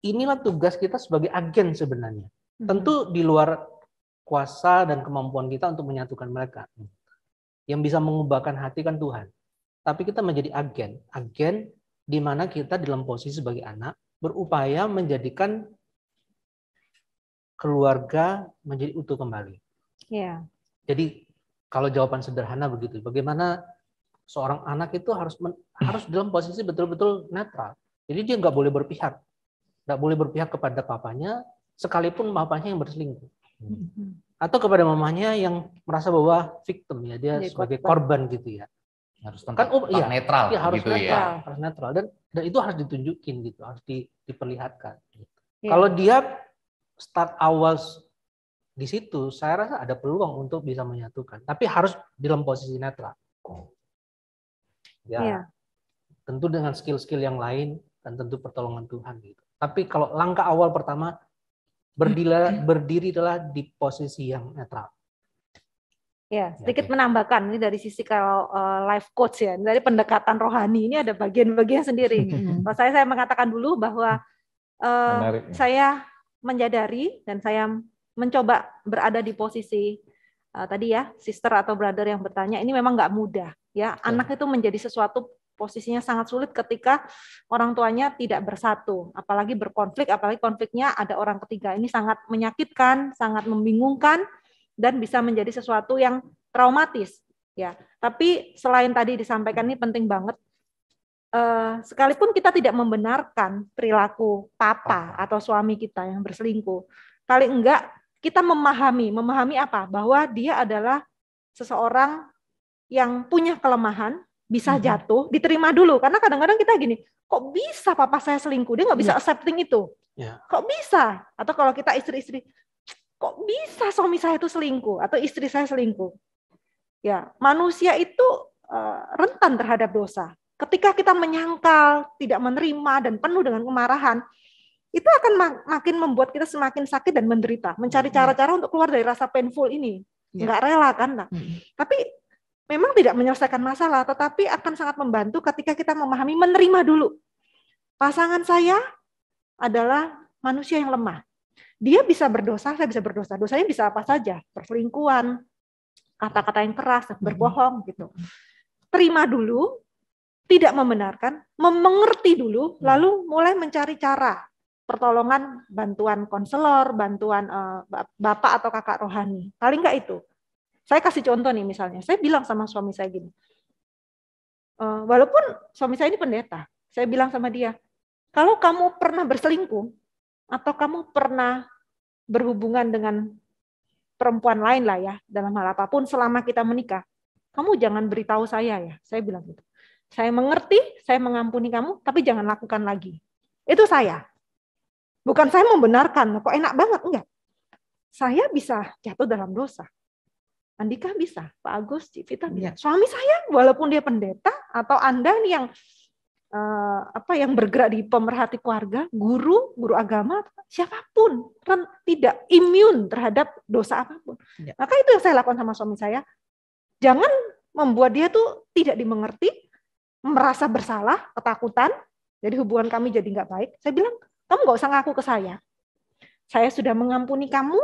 S2: Inilah tugas kita sebagai agen sebenarnya. Tentu di luar kuasa dan kemampuan kita untuk menyatukan mereka. Yang bisa mengubahkan hati kan Tuhan. Tapi kita menjadi agen di mana kita dalam posisi sebagai anak berupaya menjadikan keluarga menjadi utuh kembali.
S5: Yeah.
S2: Jadi kalau jawaban sederhana begitu, bagaimana seorang anak itu harus dalam posisi betul-betul netral. Jadi dia nggak boleh berpihak kepada papanya, sekalipun papanya yang berselingkuh, atau kepada mamanya yang merasa bahwa victim ya, dia sebagai korban gitu ya.
S1: Harus netral,
S2: ya, harus
S1: gitu
S2: netral,
S1: ya.
S2: harus netral dan itu harus ditunjukin gitu, harus diperlihatkan. Gitu.
S5: Yeah.
S2: Kalau dia start awal di situ, saya rasa ada peluang untuk bisa menyatukan, tapi harus dalam posisi netral. Ya,
S5: Yeah.
S2: tentu dengan skill-skill yang lain dan tentu pertolongan Tuhan gitu. Tapi kalau langkah awal pertama berdirilah di posisi yang netral.
S5: Ya, sedikit menambahkan ini dari sisi kalau life coach ya, dari pendekatan rohani ini ada bagian-bagian sendiri. Kalau saya mengatakan dulu bahwa saya menyadari dan saya mencoba berada di posisi tadi ya, sister atau brother yang bertanya, ini memang nggak mudah ya. Anak itu menjadi sesuatu posisinya sangat sulit ketika orang tuanya tidak bersatu, apalagi berkonflik, apalagi konfliknya ada orang ketiga. Ini sangat menyakitkan, sangat membingungkan, dan bisa menjadi sesuatu yang traumatis ya. Tapi selain tadi disampaikan ini penting banget, sekalipun kita tidak membenarkan perilaku papa atau suami kita yang berselingkuh, kali enggak kita memahami apa, bahwa dia adalah seseorang yang punya kelemahan, bisa jatuh, diterima dulu, karena kadang-kadang kita gini, kok bisa papa saya selingkuh, dia nggak bisa accepting itu, kok bisa, atau kalau kita istri-istri, kok bisa suami saya itu selingkuh atau istri saya selingkuh? Ya, manusia itu rentan terhadap dosa. Ketika kita menyangkal, tidak menerima dan penuh dengan kemarahan, itu akan makin membuat kita semakin sakit dan menderita. Mencari cara-cara untuk keluar dari rasa painful ini, nggak rela kan? Nah, tapi memang tidak menyelesaikan masalah, tetapi akan sangat membantu ketika kita memahami, menerima dulu. Pasangan saya adalah manusia yang lemah. Dia bisa berdosa, saya bisa berdosa. Dosanya bisa apa saja, perselingkuhan, kata-kata yang keras, berbohong gitu. Terima dulu, tidak membenarkan, mengerti dulu, lalu mulai mencari cara, pertolongan, bantuan konselor, bantuan bapak atau kakak rohani. Paling enggak itu. Saya kasih contoh nih misalnya, saya bilang sama suami saya gini, walaupun suami saya ini pendeta, saya bilang sama dia, kalau kamu pernah berselingkuh, atau kamu pernah berhubungan dengan perempuan lain lah ya, dalam hal apapun selama kita menikah, kamu jangan beritahu saya ya, saya bilang gitu. Saya mengerti, saya mengampuni kamu, tapi jangan lakukan lagi. Itu saya. Bukan saya membenarkan, kok enak banget, enggak. Saya bisa jatuh dalam dosa. Andika bisa, Pak Agus, Civita bisa.
S4: Iya.
S5: Suami saya walaupun dia pendeta atau Anda nih yang bergerak di pemerhati keluarga, guru agama, siapapun tidak imun terhadap dosa apapun.
S4: Ya.
S5: Maka itu yang saya lakukan sama suami saya. Jangan membuat dia tuh tidak dimengerti, merasa bersalah, ketakutan. Jadi hubungan kami jadi nggak baik. Saya bilang, kamu nggak usah ngaku ke saya. Saya sudah mengampuni kamu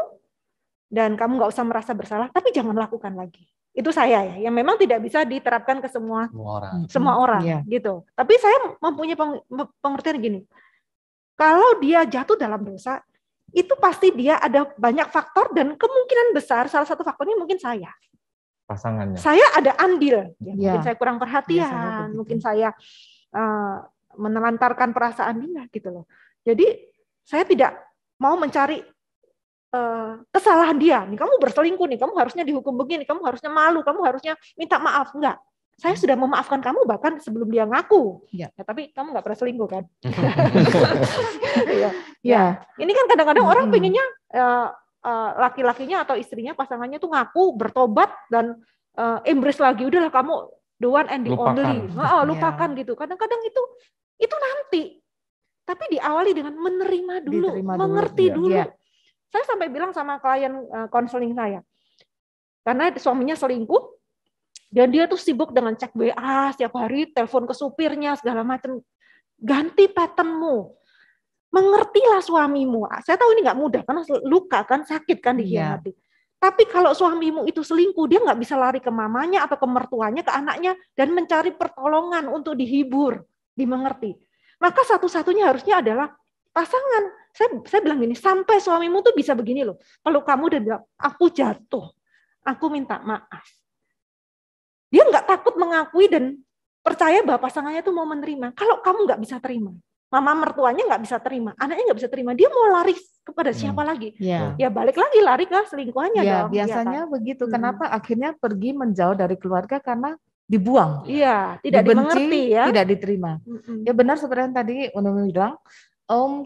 S5: dan kamu nggak usah merasa bersalah. Tapi jangan lakukan lagi. Itu saya ya, yang memang tidak bisa diterapkan ke semua orang
S4: Iya.
S5: gitu. Tapi saya mempunyai pengertian gini, kalau dia jatuh dalam dosa, itu pasti dia ada banyak faktor dan kemungkinan besar salah satu faktornya mungkin saya.
S3: Pasangannya.
S5: Saya ada andil, ya,
S4: Iya.
S5: mungkin saya kurang
S4: Biasanya
S5: perhatian,
S4: begitu.
S5: mungkin saya menelantarkan perasaan dia gitu loh. Jadi saya tidak mau mencari kesalahan dia, nih kamu berselingkuh nih, kamu harusnya dihukum begini, kamu harusnya malu, kamu harusnya minta maaf. Enggak, saya sudah memaafkan kamu bahkan sebelum dia ngaku.
S4: Ya.
S5: Ya, tapi kamu nggak pernah selingkuh kan?
S4: Ya.
S5: Ini kan kadang-kadang orang pengennya laki-lakinya atau istrinya, pasangannya tuh ngaku, bertobat dan embrace lagi. Udahlah kamu the one and the
S3: Lupakan.
S5: only. Lupakan gitu. Kadang-kadang itu nanti. Tapi diawali dengan menerima dulu,
S4: Diterima dulu.
S5: mengerti
S3: Iya.
S5: dulu.
S4: Iya.
S5: Saya sampai bilang sama klien konseling saya, karena suaminya selingkuh, dan dia tuh sibuk dengan cek WA setiap hari, telepon ke supirnya, segala macam. Ganti patternmu. Mengertilah suamimu. Saya tahu ini nggak mudah, karena luka kan, sakit kan dikhianati. Tapi kalau suamimu itu selingkuh, dia nggak bisa lari ke mamanya atau ke mertuanya, ke anaknya, dan mencari pertolongan untuk dihibur, dimengerti. Maka satu-satunya harusnya adalah pasangan. Saya bilang gini, sampai suamimu tuh bisa begini loh. Kalau kamu udah bilang, aku jatuh, aku minta maaf. Dia nggak takut mengakui dan percaya bahwa pasangannya tuh mau menerima. Kalau kamu nggak bisa terima, mama mertuanya nggak bisa terima, anaknya nggak bisa terima, dia mau lari kepada siapa lagi?
S4: Ya.
S5: Ya balik lagi lari ke selingkuhannya
S4: Ya,
S5: dong.
S4: biasanya
S5: Ya kan?
S4: begitu. Kenapa akhirnya pergi menjauh dari keluarga karena dibuang,
S5: Iya, tidak
S4: dibenci,
S5: dimengerti ya.
S4: tidak diterima. Ya benar seperti yang tadi Uni bilang,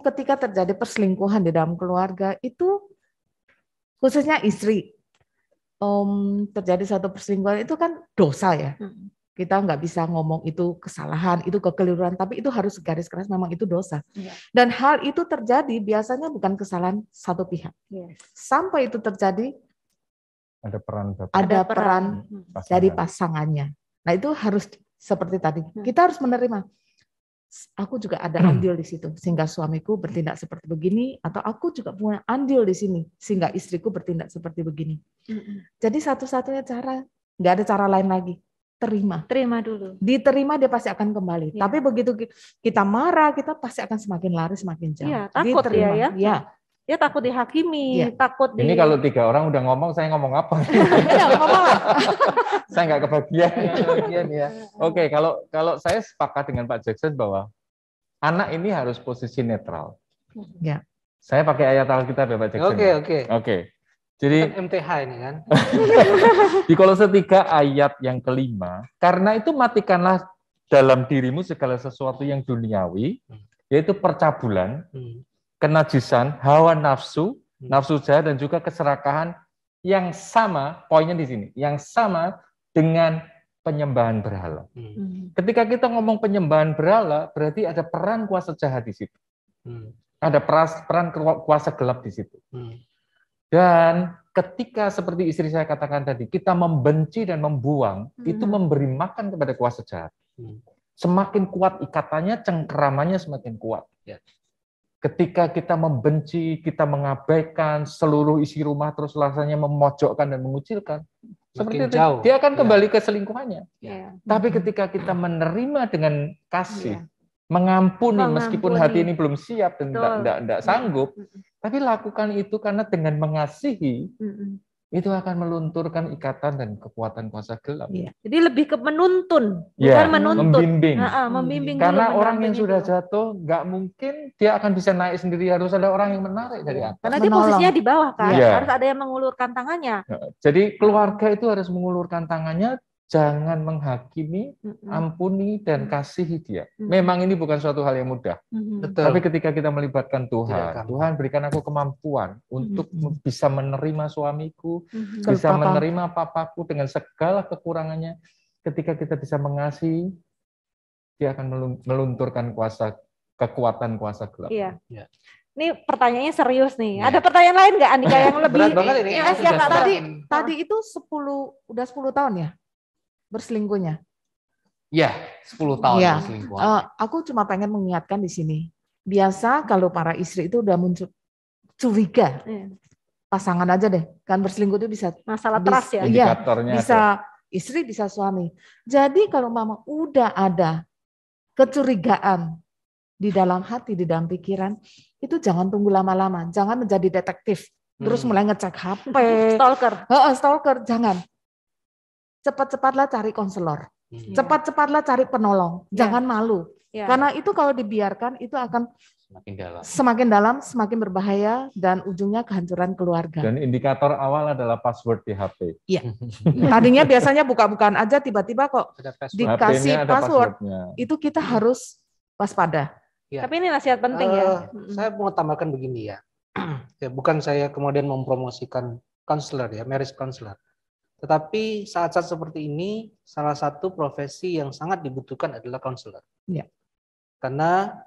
S4: ketika terjadi perselingkuhan di dalam keluarga itu khususnya istri, terjadi satu perselingkuhan itu kan dosa ya. Kita nggak bisa ngomong itu kesalahan, itu kekeliruan, tapi itu harus garis keras memang itu dosa.
S5: Iya.
S4: Dan hal itu terjadi biasanya bukan kesalahan satu pihak.
S5: Yes.
S4: Sampai itu terjadi
S3: Ada peran Bapak.
S4: ada
S5: Ada
S4: peran
S3: pasangan.
S4: dari pasangannya. Nah itu harus seperti tadi. Kita harus menerima. Aku juga ada andil di situ sehingga suamiku bertindak seperti begini, atau aku juga punya andil di sini sehingga istriku bertindak seperti begini. Jadi satu-satunya cara, nggak ada cara lain lagi. Terima
S5: dulu.
S4: Diterima dia pasti akan kembali.
S5: Ya.
S4: Tapi begitu kita marah, kita pasti akan semakin lari semakin jauh.
S5: Iya, takut
S4: Diterima.
S5: dia ya.
S4: Ya.
S5: Dia takut dihakimi,
S4: Iya.
S5: takut
S3: Ini kalau 3 orang udah ngomong, saya ngomong apa?
S4: Ya, ngomong lah.
S3: Saya nggak kebagian ya. Oke, kalau saya sepakat dengan Pak Jackson bahwa anak ini harus posisi netral.
S4: Ya.
S3: Saya pakai ayat Alkitab ya Pak Jackson. Oke. Jadi
S2: MTH ini kan.
S3: di Kolose 3 ayat yang kelima, karena itu matikanlah dalam dirimu segala sesuatu yang duniawi, yaitu percabulan, kenajisan, hawa nafsu, nafsu jahat, dan juga keserakahan yang sama, poinnya di sini, yang sama dengan penyembahan berhala. Ketika kita ngomong penyembahan berhala, berarti ada peran kuasa jahat di situ. Ada peran kuasa gelap di situ. Dan ketika seperti istri saya katakan tadi, kita membenci dan membuang, itu memberi makan kepada kuasa jahat. Semakin kuat ikatannya, cengkeramannya semakin kuat. Ketika kita membenci, kita mengabaikan seluruh isi rumah, terus rasanya memojokkan dan mengucilkan, seperti itu,
S2: jauh.
S3: dia akan kembali ke selingkuhannya.
S5: Ya.
S3: Tapi ketika kita menerima dengan kasih, mengampuni meskipun hati ini belum siap dan tidak sanggup, tapi lakukan itu karena dengan mengasihi, itu akan melunturkan ikatan dan kekuatan kuasa gelap.
S5: Ya. Jadi lebih ke menuntun,
S3: Ya,
S5: bukan menuntut.
S3: membimbing.
S5: Membimbing
S3: Karena
S5: dulu,
S3: orang yang
S5: mendampingi
S3: sudah
S5: dulu.
S3: jatuh, nggak mungkin dia akan bisa naik sendiri, harus ada orang yang menarik dari atas.
S5: Karena dia
S4: Menolong.
S5: posisinya di bawah kan,
S3: Iya.
S5: harus ada yang mengulurkan tangannya.
S3: Jadi keluarga itu harus mengulurkan tangannya jangan menghakimi, ampuni dan kasihi dia. Memang ini bukan suatu hal yang mudah. Tapi ketika kita melibatkan Tuhan, Tuhan berikan aku kemampuan untuk bisa menerima suamiku, bisa menerima papaku dengan segala kekurangannya. Ketika kita bisa mengasihi, dia akan melunturkan kekuatan kuasa gelap.
S5: Iya. Ini pertanyaannya serius nih. Ada pertanyaan lain nggak Andika yang lebih?
S2: Berat banget ini.
S4: Tadi itu 10 tahun ya berselingkuhnya.
S1: Iya, 10 tahun
S4: Ya.
S1: berselingkuh.
S4: Aku cuma pengen mengingatkan di sini. Biasa kalau para istri itu udah muncul curiga, pasangan aja deh. Kan berselingkuh itu bisa
S5: Masalah trust ya.
S4: Iya,
S3: Indikatornya
S4: bisa istri, bisa suami. Jadi kalau mama udah ada kecurigaan di dalam hati, di dalam pikiran, itu jangan tunggu lama-lama. Jangan menjadi detektif. Terus mulai ngecek HP. Stalker, jangan. Cepat-cepatlah cari konselor. Cepat-cepatlah cari penolong. Jangan malu. Karena itu kalau dibiarkan, itu akan semakin dalam, semakin berbahaya, dan ujungnya kehancuran keluarga.
S3: Dan indikator awal adalah password di HP.
S4: Iya. Tadinya biasanya buka-bukaan aja, tiba-tiba kok dikasih password. Itu kita harus waspada.
S5: Ya. Tapi ini nasihat penting ya.
S2: Saya mau tambahkan begini ya. Bukan saya kemudian mempromosikan konselor ya, marriage counselor. Tetapi saat-saat seperti ini, salah satu profesi yang sangat dibutuhkan adalah konselor.
S4: Ya.
S2: Karena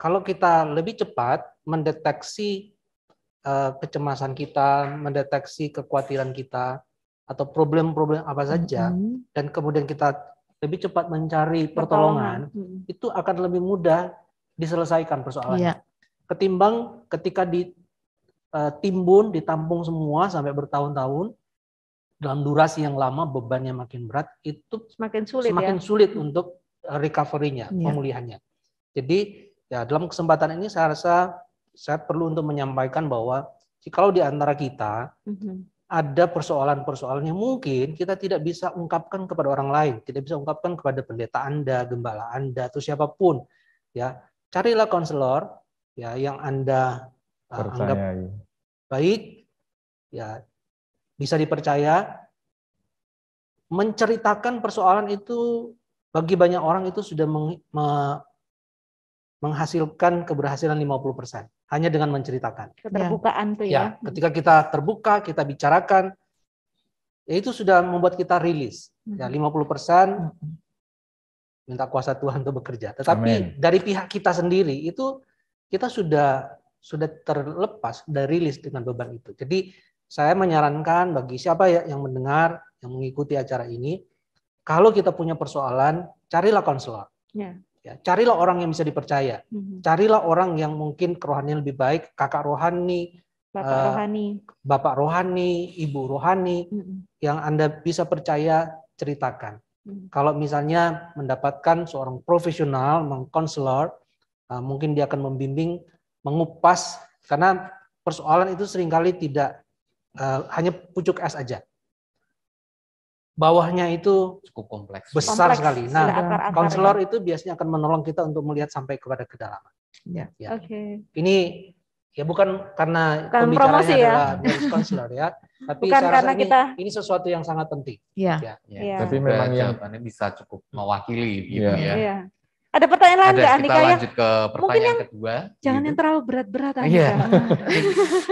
S2: kalau kita lebih cepat mendeteksi kecemasan kita, mendeteksi kekhawatiran kita, atau problem-problem apa saja, dan kemudian kita lebih cepat mencari pertolongan, itu akan lebih mudah diselesaikan persoalannya. Ketimbang ketika ditimbun, ditampung semua sampai bertahun-tahun, dalam durasi yang lama, bebannya makin berat, itu semakin sulit untuk recovery-nya, pemulihannya. Jadi ya dalam kesempatan ini saya rasa saya perlu untuk menyampaikan bahwa kalau di antara kita ada persoalan-persoalan yang mungkin kita tidak bisa ungkapkan kepada orang lain, tidak bisa ungkapkan kepada pendeta Anda, gembala Anda, atau siapapun, ya carilah konselor ya yang Anda anggap baik, ya bisa dipercaya. Menceritakan persoalan itu bagi banyak orang itu sudah menghasilkan keberhasilan 50%. Hanya dengan menceritakan.
S5: Keterbukaan tuh ya.
S2: Ketika kita terbuka, kita bicarakan, ya itu sudah membuat kita rilis. Ya 50% minta kuasa Tuhan untuk bekerja. Tetapi dari pihak kita sendiri itu kita sudah terlepas, sudah rilis dengan beban itu. Jadi saya menyarankan bagi siapa ya yang mendengar, yang mengikuti acara ini, kalau kita punya persoalan, carilah konselor. Ya, carilah orang yang bisa dipercaya. Carilah orang yang mungkin kerohanian lebih baik, kakak rohani, bapak rohani, ibu rohani, yang Anda bisa percaya, ceritakan. Kalau misalnya mendapatkan seorang profesional, mengkonselor, mungkin dia akan membimbing, mengupas, karena persoalan itu seringkali tidak hanya pucuk es aja. Bawahnya itu
S1: cukup kompleks,
S2: besar sekali. Nah, konselor itu biasanya akan menolong kita untuk melihat sampai kepada kedalaman. Ya. Ini ya bukan karena pembicaranya adalah konselor ya, tapi
S5: bukan
S2: saya
S5: karena
S2: rasa ini sesuatu yang sangat penting.
S4: Ya.
S3: Tapi memang
S1: jawabannya bisa cukup mewakili gitu ya.
S5: Ada pertanyaan lain nggak Andika?
S1: Kita lanjut ke pertanyaan kedua.
S5: Jangan yang terlalu berat-berat Andika.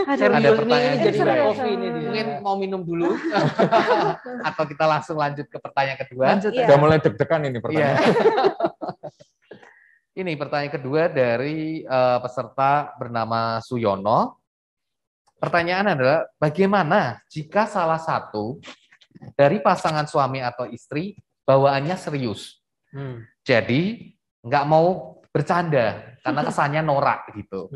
S1: Ada pertanyaan
S2: ini jadi kopi ini.
S1: Mungkin mau minum dulu atau kita langsung lanjut ke pertanyaan kedua.
S3: Sudah mulai deg-degan ini pertanyaan.
S1: Ini pertanyaan kedua dari peserta bernama Suyono. Pertanyaan adalah bagaimana jika salah satu dari pasangan suami atau istri bawaannya serius. Jadi nggak mau bercanda karena kesannya norak gitu.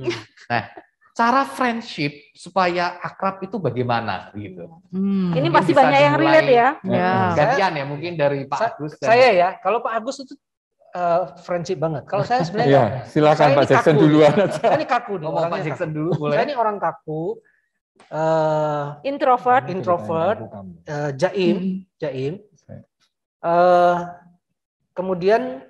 S1: Nah, cara friendship supaya akrab itu bagaimana gitu?
S5: Ini pasti banyak yang relate ya.
S1: Gantian ya mungkin dari Pak Agus.
S2: Saya ya, kalau Pak Agus itu friendship banget. Kalau saya sebenarnya
S3: silakan Pak Jackson duluan aja.
S2: Saya ini kaku nih.
S1: Mau Pak Jackson dulu boleh.
S2: Saya ini orang kaku.
S5: Introvert.
S2: Jaim. Kemudian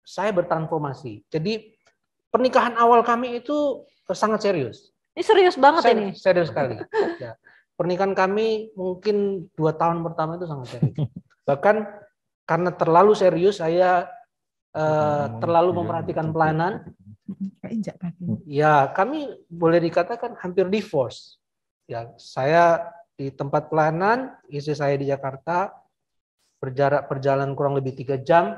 S2: saya bertransformasi. Jadi pernikahan awal kami itu sangat serius.
S5: Ini serius banget ini.
S2: Serius sekali. Ya. Pernikahan kami mungkin 2 tahun pertama itu sangat serius. Bahkan karena terlalu serius, saya terlalu memperhatikan pelayanan. Ya, kami boleh dikatakan hampir divorce. Ya, saya di tempat pelayanan, istri saya di Jakarta, berjarak perjalanan kurang lebih 3 jam,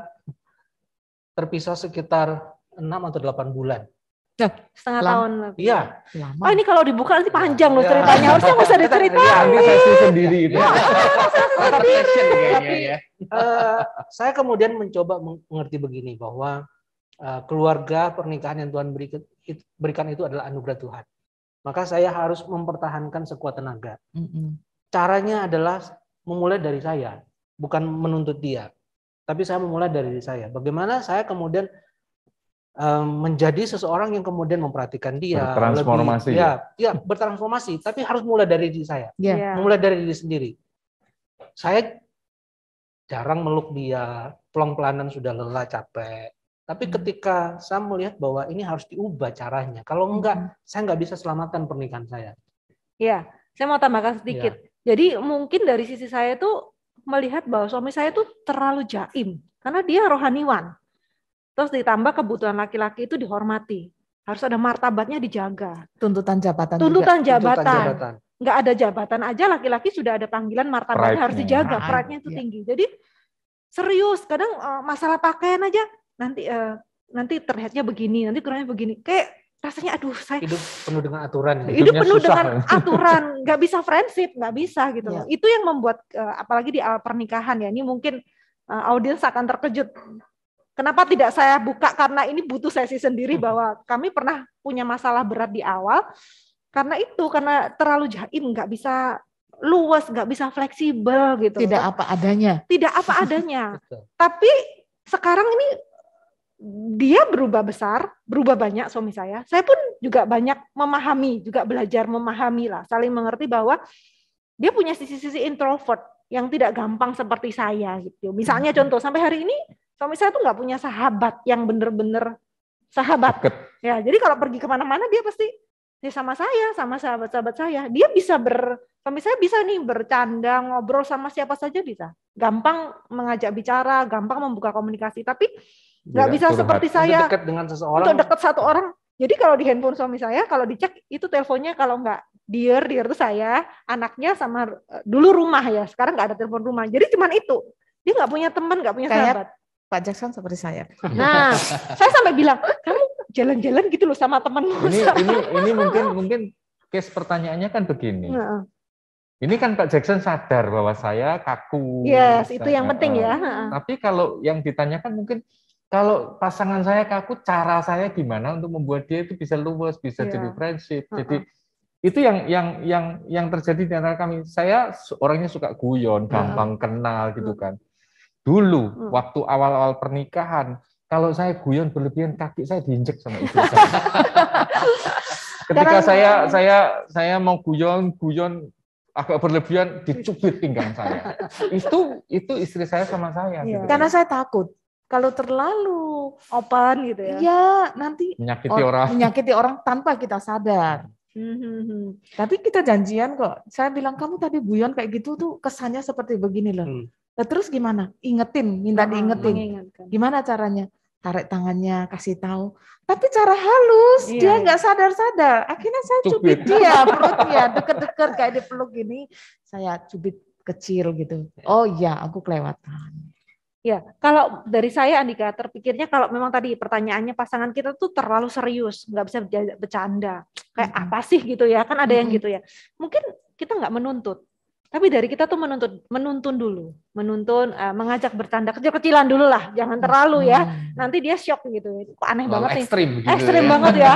S2: terpisah sekitar 6 atau 8 bulan.
S5: Setengah tahun lebih.
S2: Iya.
S5: Oh, ini kalau dibuka nanti panjang loh ceritanya. Harusnya nggak usah diceritain.
S3: Nanti sesi sendiri itu.
S2: Tapi saya kemudian mencoba mengerti begini, bahwa keluarga pernikahan yang Tuhan berikan itu adalah anugerah Tuhan. Maka saya harus mempertahankan sekuat tenaga. Caranya adalah memulai dari saya, bukan menuntut dia. Tapi saya memulai dari diri saya. Bagaimana saya kemudian menjadi seseorang yang kemudian memperhatikan dia,
S3: bertransformasi,
S2: bertransformasi, tapi harus mulai dari diri saya, memulai dari diri sendiri. Saya jarang meluk dia, pelan-pelanan sudah lelah, capek. Tapi ketika saya melihat bahwa ini harus diubah caranya, kalau enggak, saya nggak bisa selamatkan pernikahan saya.
S5: Iya, saya mau tambahkan sedikit. Jadi mungkin dari sisi saya tuh melihat bahwa suami saya tuh terlalu jaim, karena dia rohaniwan. Terus ditambah kebutuhan laki-laki itu dihormati. Harus ada martabatnya dijaga.
S4: Tuntutan jabatan.
S5: Tuntutan jabatan. Nggak ada jabatan aja laki-laki sudah ada panggilan, martabatnya harus dijaga. Pride-nya itu tinggi. Jadi serius. Kadang masalah pakaian aja nanti terlihatnya begini, nanti kurangnya begini. Kayak rasanya aduh saya
S2: hidup penuh dengan aturan.
S5: Hidup penuh dengan aturan. Nggak bisa friendship, nggak bisa gitu loh. Itu yang membuat apalagi di awal pernikahan ya. Ini mungkin audiens akan terkejut. Kenapa tidak saya buka, karena ini butuh sesi sendiri, bahwa kami pernah punya masalah berat di awal karena terlalu jaim, nggak bisa luas, nggak bisa fleksibel gitu.
S4: Tidak apa adanya.
S5: Tapi sekarang ini dia berubah besar, berubah banyak suami saya. Saya pun juga banyak memahami, juga belajar memahami lah, saling mengerti bahwa dia punya sisi-sisi introvert yang tidak gampang seperti saya gitu. Misalnya contoh, sampai hari ini suami saya tuh nggak punya sahabat yang bener-bener sahabat. Ya, jadi kalau pergi kemana-mana dia pasti sama saya, sama sahabat-sahabat saya. Dia bisa suami saya bisa nih bercanda, ngobrol sama siapa saja bisa. Gampang mengajak bicara, gampang membuka komunikasi. Tapi nggak bisa seperti saya
S2: dekat dengan seseorang.
S5: Untuk dekat satu orang. Jadi kalau di handphone suami saya, kalau dicek itu teleponnya kalau nggak dear itu saya, anaknya sama dulu rumah ya. Sekarang nggak ada telepon rumah. Jadi cuman itu. Dia nggak punya teman, nggak punya sahabat.
S4: Pak Jackson seperti saya.
S5: Nah, saya sampai bilang, kamu jalan-jalan gitu loh sama temanmu.
S3: Ini mungkin case pertanyaannya kan begini. Ini kan Pak Jackson sadar bahwa saya kaku.
S5: Yes, itu yang penting ya.
S3: Tapi kalau yang ditanyakan mungkin kalau pasangan saya kaku, cara saya gimana untuk membuat dia itu bisa luwes, bisa jadi friendship. Jadi itu yang terjadi di antara kami. Saya orangnya suka guyon, gampang kenal gitu kan. Dulu waktu awal-awal pernikahan, kalau saya guyon berlebihan, kaki saya diinjek sama istri saya. Ketika saya mau guyon agak berlebihan, dicubit pinggang saya. Itu istri saya sama saya. Gitu.
S4: Karena saya takut kalau terlalu
S5: open gitu ya.
S4: Iya, nanti menyakiti orang tanpa kita sadar. Tapi kita janjian kok. Saya bilang kamu tadi guyon kayak gitu tuh kesannya seperti begini loh. Nah, terus gimana? Minta diingetin. Gimana caranya? Tarik tangannya, kasih tahu. Tapi cara halus, dia nggak sadar-sadar. Akhirnya saya cubit dia perutnya, deket-deket kayak dipeluk gini. Saya cubit kecil gitu. Oh iya, aku kelewatan.
S5: Ya, kalau dari saya Andika terpikirnya kalau memang tadi pertanyaannya pasangan kita tuh terlalu serius, nggak bisa bercanda. Kayak apa sih gitu ya? Kan ada yang gitu ya. Mungkin kita nggak menuntut. Tapi dari kita tuh menuntun dulu, mengajak bercanda kecil-kecilan dulu lah, jangan terlalu ya. Nanti dia shock gitu, kok aneh banget nih. Ekstrim banget ya.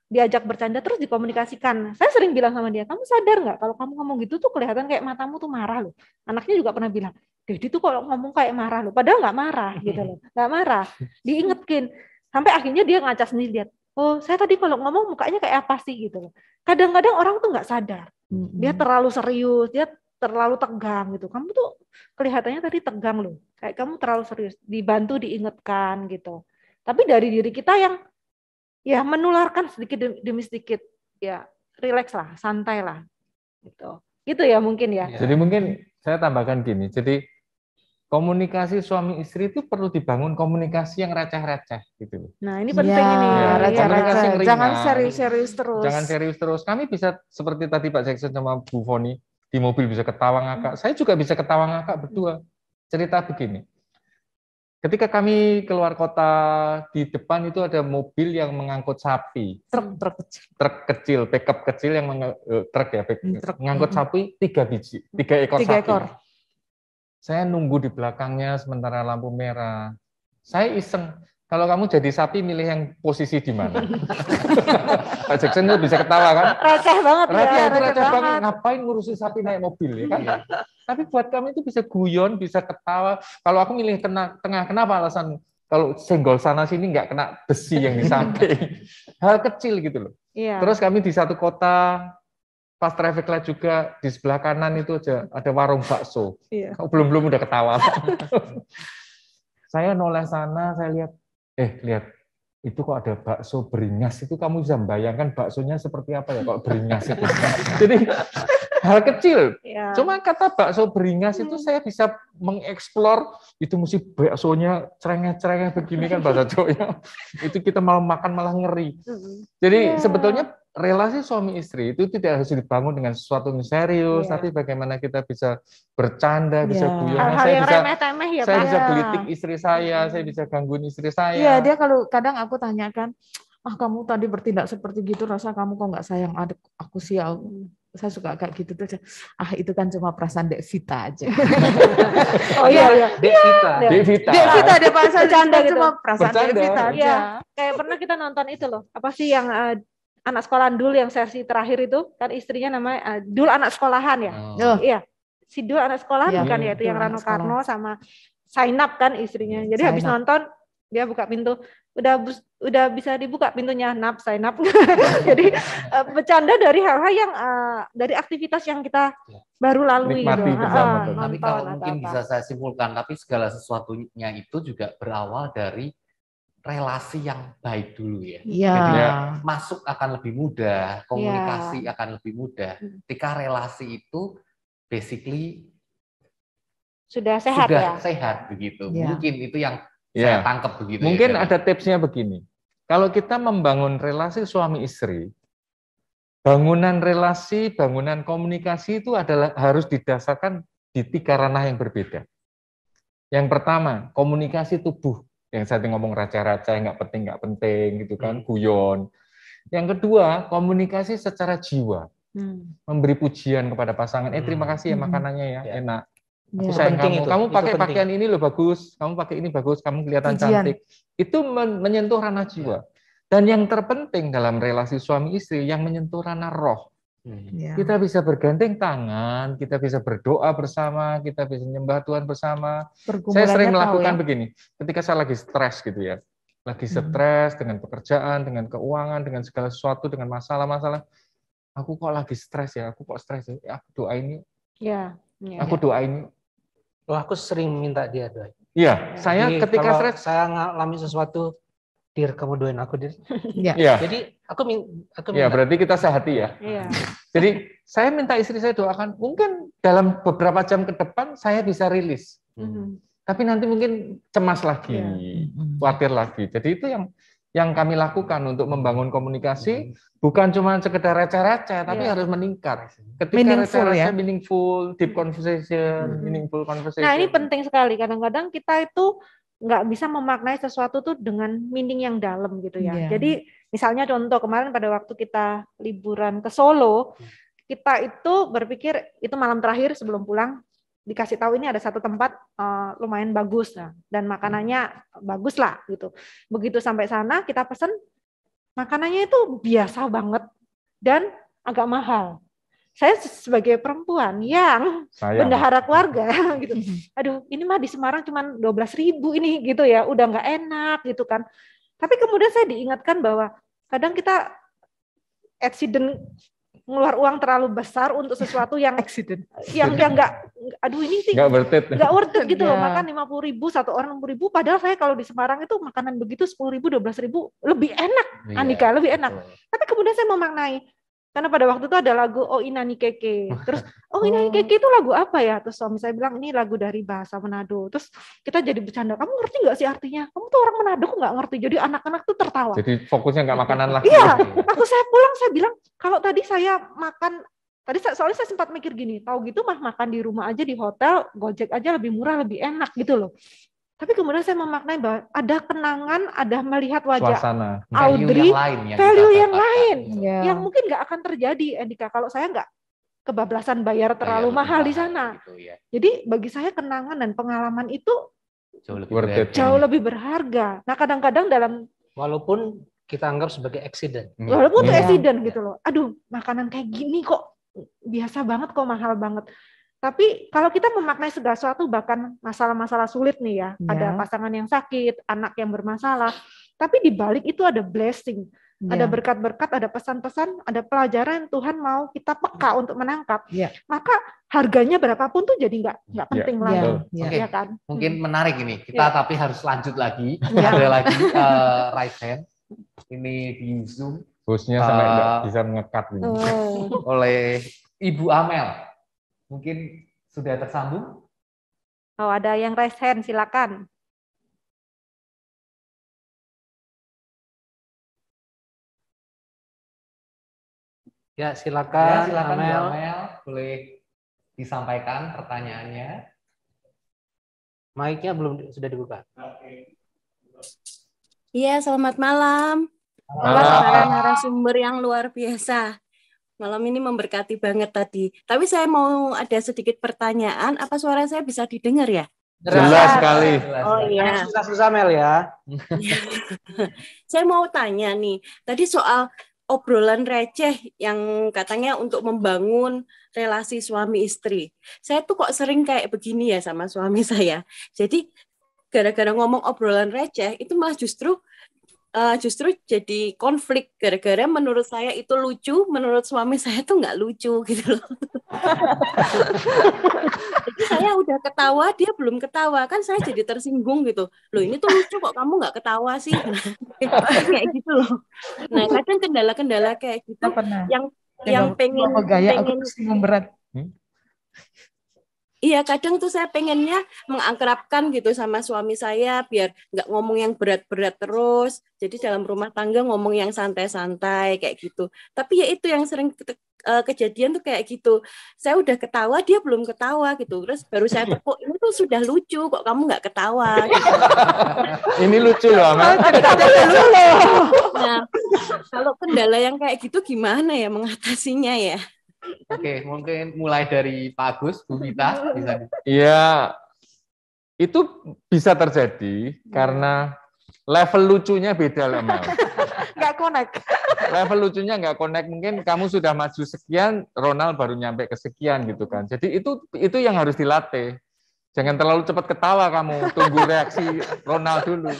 S5: Diajak bercanda terus dikomunikasikan. Saya sering bilang sama dia, kamu sadar nggak kalau kamu ngomong gitu tuh kelihatan kayak matamu tuh marah loh. Anaknya juga pernah bilang, Dedi tuh kalau ngomong kayak marah loh, padahal nggak marah gitu loh, nggak marah. Diingetkin, sampai akhirnya dia ngaca sendiri lihat. Oh, saya tadi kalau ngomong mukanya kayak apa sih gitu loh. Kadang-kadang orang tuh nggak sadar. Dia terlalu serius, dia terlalu tegang gitu. Kamu tuh kelihatannya tadi tegang loh. Kayak kamu terlalu serius. Dibantu diingatkan gitu. Tapi dari diri kita yang ya menularkan sedikit demi sedikit. Ya, relax lah, santai lah gitu. Gitu ya mungkin ya.
S3: Jadi mungkin saya tambahkan gini, jadi komunikasi suami istri itu perlu dibangun komunikasi yang receh-receh gitu.
S5: Nah ini penting ini.
S3: Ya, komunikasi yang ringan.
S4: Jangan serius-serius terus.
S3: Jangan serius terus. Kami bisa seperti tadi Pak Jackson sama Bu Foni di mobil bisa ketawa ngakak. Saya juga bisa ketawa ngakak berdua. Cerita begini. Ketika kami keluar kota, di depan itu ada mobil yang mengangkut sapi. Truk kecil, pickup kecil yang mengangkut sapi 3 ekor sapi. Saya nunggu di belakangnya sementara lampu merah. Saya iseng, kalau kamu jadi sapi milih yang posisi di mana? Pak Jackson itu bisa ketawa kan?
S5: Receh banget
S3: Receh banget. Ngapain ngurusin sapi naik mobil ya kan? Tapi buat kami itu bisa guyon, bisa ketawa. Kalau aku milih tengah, kenapa alasan? Kalau senggol sana sini nggak kena besi yang di samping. Hal kecil gitu loh.
S5: Iya.
S3: Terus kami di satu kota, pas traffic light juga di sebelah kanan itu aja ada warung bakso.
S5: Iya.
S3: Belum udah ketawa. Saya noleh sana, saya lihat, lihat itu kok ada bakso beringas, itu kamu bisa membayangkan baksonya seperti apa ya kalau beringas itu. Jadi hal kecil.
S5: Ya.
S3: Cuma kata bakso beringas itu saya bisa mengeksplor itu mesti baksonya cerengeh-cerengeh begini kan bahasa Jawa. Itu kita malah makan malah ngeri. Jadi sebetulnya relasi suami istri itu tidak harus dibangun dengan sesuatu yang serius, tapi bagaimana kita bisa bercanda, bisa guyon.
S5: Hal-hal yang remeh-temeh ya,
S3: saya
S5: Pak.
S3: bisa gelitik istri saya bisa gangguin istri saya.
S4: Iya, dia kalau kadang aku tanyakan, kamu tadi bertindak seperti gitu, rasa kamu kok nggak sayang aku sih. Saya suka kayak gitu tuh. Itu kan cuma perasaan Dek Vita aja.
S2: Oh iya, Dek
S4: Vita dia perasaan
S5: bercanda gitu.
S4: Cuma perasaan Dek Vita aja.
S5: Iya, kayak pernah kita nonton itu loh. Apa sih yang anak sekolahan Dul yang sesi terakhir itu kan istrinya namanya Dul anak sekolahan ya. Iya. Si Dul anak sekolahan bukan ya, itu yang Rano Karno sama Sainap kan istrinya. Jadi habis nonton dia buka pintu, udah bisa dibuka pintunya, Sainap. Jadi bercanda dari hal-hal yang dari aktivitas yang kita baru lalui
S3: nikmati
S5: gitu.
S3: bersama.
S1: Tapi kalau mungkin bisa saya simpulkan, tapi segala sesuatunya itu juga berawal dari relasi yang baik dulu ya. Jadi masuk akan lebih mudah, komunikasi akan lebih mudah. Ketika relasi itu basically
S5: sudah
S1: sehat begitu. Mungkin itu yang saya tangkap begitu.
S3: Mungkin ada tipsnya begini. Kalau kita membangun relasi suami istri, bangunan relasi, bangunan komunikasi itu adalah harus didasarkan di 3 ranah yang berbeda. Yang pertama, komunikasi tubuh. Yang saya ngomong receh-receh, nggak penting gitu kan, guyon. Yang kedua, komunikasi secara jiwa. Memberi pujian kepada pasangan. Terima kasih ya makanannya ya, enak. Aku sayang kamu. Kamu pakai pakaian ini loh bagus. Kamu pakai ini bagus. Kamu kelihatan cantik. Itu menyentuh ranah jiwa. Dan yang terpenting dalam relasi suami istri yang menyentuh ranah roh. Kita bisa bergandeng tangan, kita bisa berdoa bersama, kita bisa menyembah Tuhan bersama. Saya sering melakukan begini. Ketika saya lagi stres gitu ya. Lagi stres dengan pekerjaan, dengan keuangan, dengan segala sesuatu, dengan masalah-masalah. Aku kok lagi stres ya, aku kok stres ya. Aku doain. Aku doain.
S2: Aku sering minta dia doain.
S3: Iya, saya ketika stres
S2: saya ngalami sesuatu, Dir, kamu doain aku, Dir. Jadi aku minta.
S3: Berarti kita sehati ya. Jadi saya minta istri saya doakan. Mungkin dalam beberapa jam ke depan saya bisa rilis. Tapi nanti mungkin cemas lagi, khawatir lagi. Jadi itu yang kami lakukan untuk membangun komunikasi, bukan cuma sekedar receh-receh, tapi harus meningkat. Ketika receh-receh, meaningful, deep conversation, meaningful conversation.
S5: Nah ini penting sekali. Kadang-kadang kita itu nggak bisa memaknai sesuatu tuh dengan meaning yang dalam gitu ya. Jadi misalnya contoh kemarin pada waktu kita liburan ke Solo, kita itu berpikir itu malam terakhir sebelum pulang, dikasih tahu ini ada satu tempat lumayan bagus dan makanannya bagus lah gitu. Begitu sampai sana kita pesen, makanannya itu biasa banget dan agak mahal. Saya sebagai perempuan yang bendahara keluarga gitu. Aduh, ini mah di Semarang cuma 12.000 ini gitu ya, udah nggak enak gitu kan. Tapi kemudian saya diingatkan bahwa kadang kita accident ngeluar uang terlalu besar untuk sesuatu yang yang nggak, aduh ini sih nggak worth it gitu loh, makan 50.000 satu orang 60.000, padahal saya kalau di Semarang itu makanan begitu 10.000 12.000 lebih enak, Andika lebih enak. Tapi kemudian saya memaknai Karena pada waktu itu ada lagu Oh Inani Keke. Terus Oh Inani Keke itu lagu apa ya? Terus suami saya bilang ini lagu dari bahasa Manado. Terus kita jadi bercanda, kamu ngerti nggak sih artinya? Kamu tuh orang Manado kok nggak ngerti. Jadi anak-anak tuh tertawa.
S3: Jadi fokusnya nggak makanan lagi.
S5: Iya, aku saya pulang saya bilang kalau tadi saya makan soalnya saya sempat mikir gini, tahu gitu mah makan di rumah aja di hotel, Gojek aja lebih murah, lebih enak gitu loh. Tapi kemudian saya memaknai bahwa ada kenangan, ada melihat wajah
S3: Suasana.
S5: Audrey, value yang lain, yang mungkin nggak akan terjadi, Andika, kalau saya nggak kebablasan bayar terlalu mahal di sana. Gitu, ya. Jadi bagi saya kenangan dan pengalaman itu jauh lebih berharga. Nah kadang-kadang
S2: walaupun kita anggap sebagai accident.
S5: Walaupun itu accident gitu loh. Aduh, makanan kayak gini kok biasa banget kok mahal banget. Tapi kalau kita memaknai segala sesuatu, bahkan masalah-masalah sulit nih ya, ada pasangan yang sakit, anak yang bermasalah, tapi di balik itu ada blessing, ada berkat-berkat, ada pesan-pesan, ada pelajaran yang Tuhan mau kita peka untuk menangkap. Maka harganya berapapun tuh jadi nggak penting lagi, ya kan?
S1: Mungkin menarik ini, kita tapi harus lanjut lagi, ada lagi right hand, ini di Zoom.
S3: Bosnya sampai nggak bisa ngekat
S1: oleh Ibu Amel. Mungkin sudah tersambung?
S5: Oh, ada yang raise hand, silakan.
S2: Ya, silakan.
S1: Amel. Boleh disampaikan pertanyaannya.
S2: Mic-nya sudah dibuka.
S6: Iya, selamat malam. Para narasumber yang luar biasa. Malam ini memberkati banget tadi. Tapi saya mau ada sedikit pertanyaan. Apa suara saya bisa didengar ya?
S3: Jelas sekali.
S6: Oh iya.
S2: Susah-susah Mel ya.
S6: Saya mau tanya nih. Tadi soal obrolan receh yang katanya untuk membangun relasi suami istri. Saya tuh kok sering kayak begini ya sama suami saya. Jadi gara-gara ngomong obrolan receh itu malah justru jadi konflik gara-gara menurut saya itu lucu, menurut suami saya tuh nggak lucu gitu loh. Jadi saya udah ketawa, dia belum ketawa, kan saya jadi tersinggung gitu. Loh ini tuh lucu kok kamu nggak ketawa sih? Kayak gitu loh. Nah kadang kendala-kendala kayak gitu yang pengen
S4: berat.
S6: Iya, kadang tuh saya pengennya mengakrabkan gitu sama suami saya biar nggak ngomong yang berat-berat terus. Jadi dalam rumah tangga ngomong yang santai-santai kayak gitu. Tapi ya itu yang sering kejadian tuh kayak gitu. Saya udah ketawa, dia belum ketawa gitu. Terus baru saya tepuk, ini tuh sudah lucu kok kamu nggak ketawa. Gitu.
S3: Ini lucu loh, Amel.
S6: Nah, kalau kendala yang kayak gitu gimana ya mengatasinya ya?
S1: Oke, mungkin mulai dari Pak Agus, Bu Vita.
S3: Iya, itu bisa terjadi karena level lucunya beda loh, Mel.
S4: Nggak connect.
S3: Level lucunya nggak connect. Mungkin kamu sudah maju sekian, Ronald baru nyampe ke sekian gitu kan. Jadi itu yang harus dilatih. Jangan terlalu cepat ketawa kamu, tunggu reaksi Ronald dulu.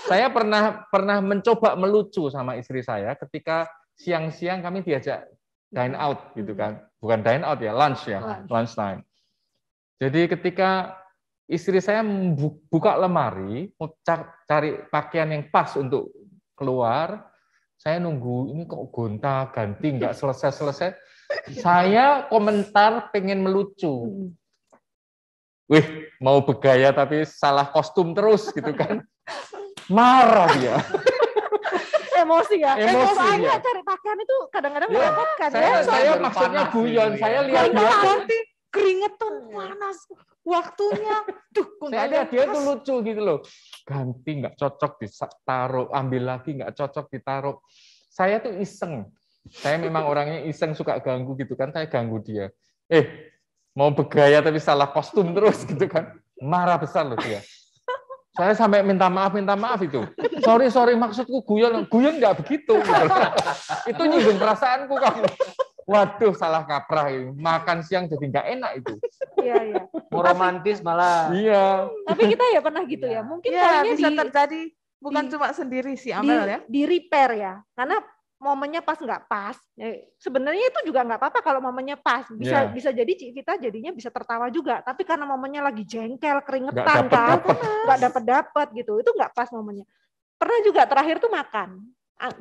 S3: Saya pernah mencoba melucu sama istri saya ketika siang-siang kami diajak dine out gitu kan, bukan dine out ya, lunch time. Jadi ketika istri saya buka lemari, cari pakaian yang pas untuk keluar, saya nunggu ini kok gonta-ganti nggak selesai. Saya komentar pengen melucu. Wih, mau bergaya tapi salah kostum terus gitu kan. Marah dia.
S5: Emosi ya.
S3: Soalnya
S5: cari pakaian itu kadang-kadang merepotkan ya.
S3: Saya maksudnya guyon, saya lihat
S4: nanti keringetan panas waktunya.
S3: Saya lihat dia tuh lucu gitu loh. Ganti nggak cocok ditaruh, ambil lagi nggak cocok ditaruh. Saya tuh iseng. Saya memang orangnya iseng, suka ganggu gitu kan. Saya ganggu dia. Mau bergaya tapi salah kostum terus gitu kan. Marah besar loh dia. Saya sampai minta maaf itu. Sorry, maksudku guyon nggak begitu. Gitu. Itu nyinggung perasaanku kamu. Waduh, salah kaprah ini. Makan siang jadi nggak enak itu.
S5: Iya.
S2: Mau romantis malah.
S3: Iya.
S5: Tapi kita ya pernah gitu ya. Mungkin
S4: bisa terjadi bukan cuma sendiri si Amel ya.
S5: Di repair ya. Karena momennya pas nggak pas. Sebenarnya itu juga nggak apa-apa kalau momennya pas. Bisa jadi kita jadinya bisa tertawa juga. Tapi karena momennya lagi jengkel, keringetan kan, nggak dapat gitu. Itu nggak pas momennya. Pernah juga terakhir tuh makan.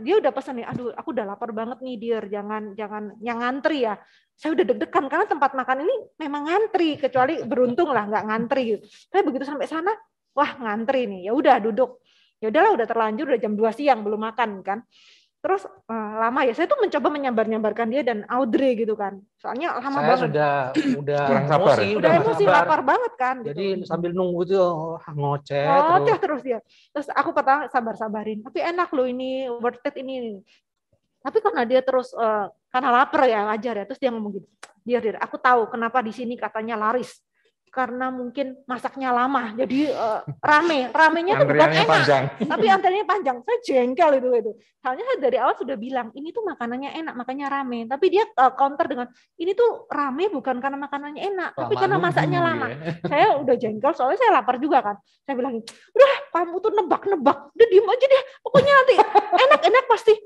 S5: dia udah pesan nih, aduh aku udah lapar banget nih Dir, jangan yang ngantri ya. Saya udah deg-degan karena tempat makan ini memang ngantri, kecuali beruntung lah nggak ngantri gitu. Tapi begitu sampai sana, wah ngantri nih, ya udah duduk. Ya udahlah udah terlanjur, udah jam 2 siang belum makan kan. Terus lama ya, saya tuh mencoba menyabar-nyabarkan dia dan Audrey gitu kan. Soalnya lama
S2: Saya
S5: banget.
S2: udah
S3: kurang sabar.
S2: emosi,
S5: Udah
S2: nggak
S5: emosi,
S2: sabar.
S5: lapar banget kan.
S2: Jadi
S5: gitu.
S2: sambil nunggu itu ngoceh
S5: Terus dia. Terus aku pertama sabar-sabarin. Tapi enak loh ini, worth it ini. Tapi karena dia terus karena lapar ya, wajar ya. Terus dia ngomong gitu, Dir, aku tahu kenapa di sini katanya laris. Karena mungkin masaknya lama, jadi ramenya tuh bukan
S3: Antriannya
S5: enak,
S3: panjang.
S5: tapi antriannya panjang. Saya jengkel itu. Soalnya saya dari awal sudah bilang ini tuh makanannya enak, makanya rame. Tapi dia counter dengan ini tuh rame bukan karena makanannya enak, tapi karena masaknya lama. Saya udah jengkel, soalnya saya lapar juga kan. Saya bilang, udah kamu tuh nebak-nebak, udah diem aja deh. Pokoknya nanti enak pasti.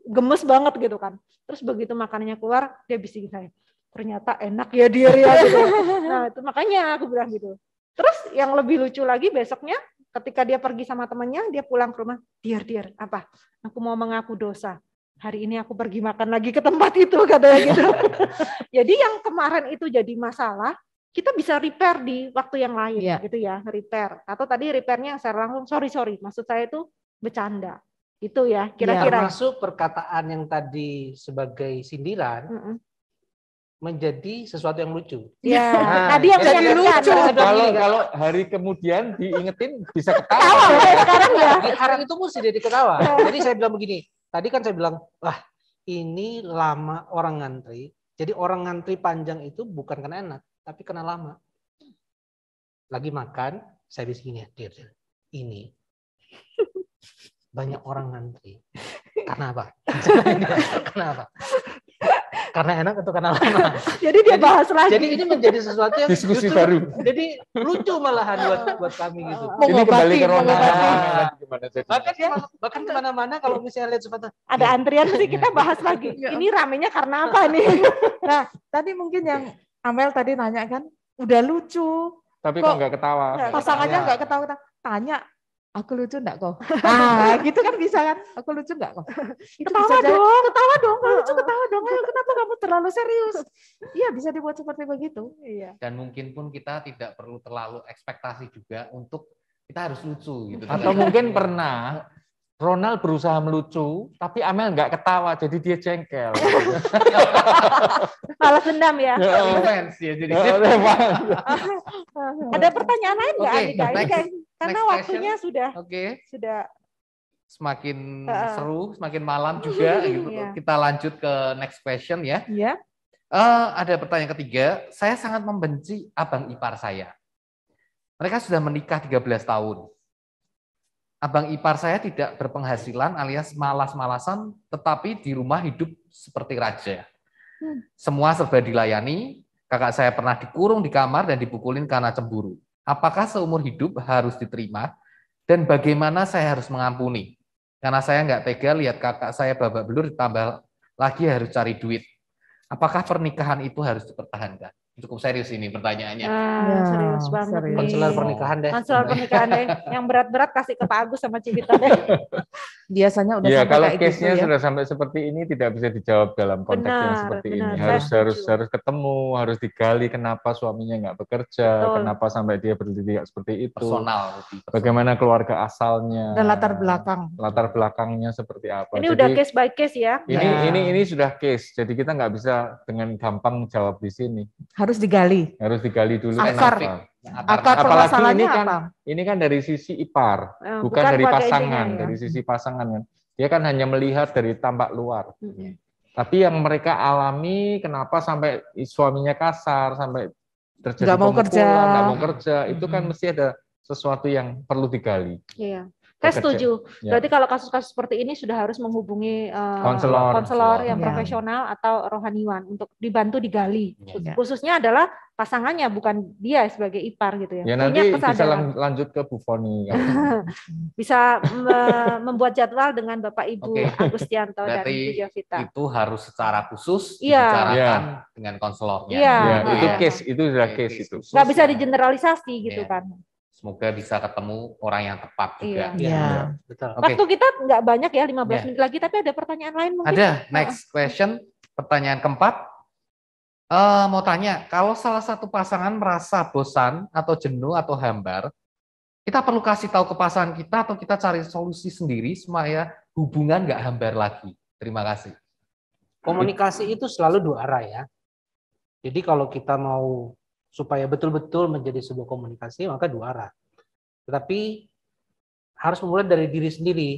S5: Gemes banget gitu kan. Terus begitu makanannya keluar, dia bisikin saya, ternyata enak ya dia ya gitu. Nah itu makanya aku bilang gitu. Terus yang lebih lucu lagi besoknya ketika dia pergi sama temannya, dia pulang ke rumah, Dir, apa? Aku mau mengaku dosa. Hari ini aku pergi makan lagi ke tempat itu katanya gitu. Jadi yang kemarin itu jadi masalah, kita bisa repair di waktu yang lain gitu ya, repair. Atau tadi repairnya secara langsung, sorry, maksud saya itu bercanda. Itu ya, kira-kira.
S2: Termasuk perkataan yang tadi sebagai sindiran, menjadi sesuatu yang lucu.
S5: Ya,
S2: Nah,
S5: tadi yang
S2: jadi
S5: lucu.
S3: Kalau hari kemudian diingetin bisa ketawa.
S5: Sekarang ya.
S2: Hari itu mesti jadi ketawa. Jadi saya bilang begini, tadi kan saya bilang, wah ini lama orang ngantri. Jadi orang ngantri panjang itu bukan karena enak, tapi karena lama. Lagi makan, saya bising ya, Dir, ini banyak orang ngantri. Karena apa? Kenapa? Karena enak atau karena lama?
S5: Jadi dia bahas lagi.
S2: Jadi ini menjadi sesuatu yang
S3: Diskusi
S2: justru
S3: baru.
S2: Jadi lucu malahan buat kami gitu.
S3: Ini kembali ke Ronald.
S2: Bahkan kemana-mana kalau misalnya lihat sesuatu
S5: ada antrian sih kita bahas lagi. Ini ramenya karena apa nih?
S4: Nah, tadi mungkin yang Amel tadi nanya kan, udah lucu.
S3: Tapi kok nggak ketawa?
S4: Pasangannya nggak ketawa-ketawa. Tanya, aku lucu enggak kok? Ah, gitu kan bisa kan? Aku lucu enggak kok?
S5: Ketawa dong.
S4: Kalau lucu ketawa dong. Ayo, kenapa kamu terlalu serius? Iya, bisa dibuat seperti begitu. Iya.
S1: Dan mungkin pun kita tidak perlu terlalu ekspektasi juga untuk kita harus lucu gitu.
S3: Atau mungkin pernah Ronald berusaha melucu, tapi Amel nggak ketawa, jadi dia jengkel.
S5: Balas dendam ya.
S1: Fans ya jadi.
S5: Ada pertanyaan lain nggak,
S1: Oke,
S5: Andika? Ini karena
S1: next
S5: waktunya sudah
S1: semakin seru, semakin malam juga. Gitu. Kita lanjut ke next question ya.
S4: Iya.
S1: Ada pertanyaan ketiga. Saya sangat membenci abang ipar saya. Mereka sudah menikah 13 tahun. Abang ipar saya tidak berpenghasilan alias malas-malasan, tetapi di rumah hidup seperti raja. Semua serba dilayani. Kakak saya pernah dikurung di kamar dan dipukulin karena cemburu. Apakah seumur hidup harus diterima? Dan bagaimana saya harus mengampuni? Karena saya nggak tega lihat kakak saya babak belur, ditambah lagi harus cari duit. Apakah pernikahan itu harus dipertahankan? Cukup serius ini pertanyaannya.
S5: Serius banget nih.
S2: Konselor pernikahan deh.
S5: Konselor pernikahan deh. Yang berat-berat kasih ke Pak Agus sama Civita deh.
S4: Biasanya udah
S3: Ya,
S4: sampai
S3: kalau
S4: kayak
S3: case-nya
S4: gitu ya.
S3: sudah sampai seperti ini tidak bisa dijawab dalam konteks yang seperti ini. Harus ketemu, harus digali kenapa suaminya nggak bekerja, kenapa sampai dia bertindak seperti itu.
S1: Personal.
S3: Bagaimana keluarga asalnya.
S4: Dan latar belakang.
S3: Latar belakangnya seperti apa.
S5: Ini udah case by case ya.
S3: Ini sudah case. Jadi kita nggak bisa dengan gampang jawab di sini.
S4: Harus digali.
S3: Harus digali dulu.
S4: Akar
S3: apalagi
S4: permasalahannya
S3: ini kan dari sisi ipar, bukan dari pasangan, dari sisi pasangan kan. Dia kan hanya melihat dari tampak luar. Tapi yang mereka alami, kenapa sampai suaminya kasar, sampai terjadi pemukulan, nggak mau kerja, itu kan mesti ada sesuatu yang perlu digali.
S5: Iya. Saya setuju. Berarti kalau kasus-kasus seperti ini sudah harus menghubungi konselor yang profesional atau rohaniwan untuk dibantu digali. Khususnya adalah pasangannya, bukan dia sebagai ipar gitu ya.
S3: Ya nanti bisa lanjut ke Bu Foni.
S5: Bisa membuat jadwal dengan Bapak Ibu Agustianto dan Bu Jovita.
S1: Itu harus secara khusus dibicarakan dengan konselornya.
S3: Itu case, itu sudah case itu.
S5: Nggak bisa digeneralisasi gitu kan.
S1: Semoga bisa ketemu orang yang tepat juga.
S4: Iya.
S2: Betul.
S1: Oke.
S5: Waktu kita nggak banyak ya, 15
S1: Ya.
S5: menit lagi, tapi ada pertanyaan lain mungkin?
S1: Ada, next question, pertanyaan keempat. Mau tanya, kalau salah satu pasangan merasa bosan atau jenuh atau hambar, kita perlu kasih tahu ke pasangan kita atau kita cari solusi sendiri supaya hubungan nggak hambar lagi. Terima kasih.
S2: Komunikasi itu selalu dua arah ya. Jadi kalau kita mau supaya betul-betul menjadi sebuah komunikasi, maka dua arah. Tetapi harus memulai dari diri sendiri.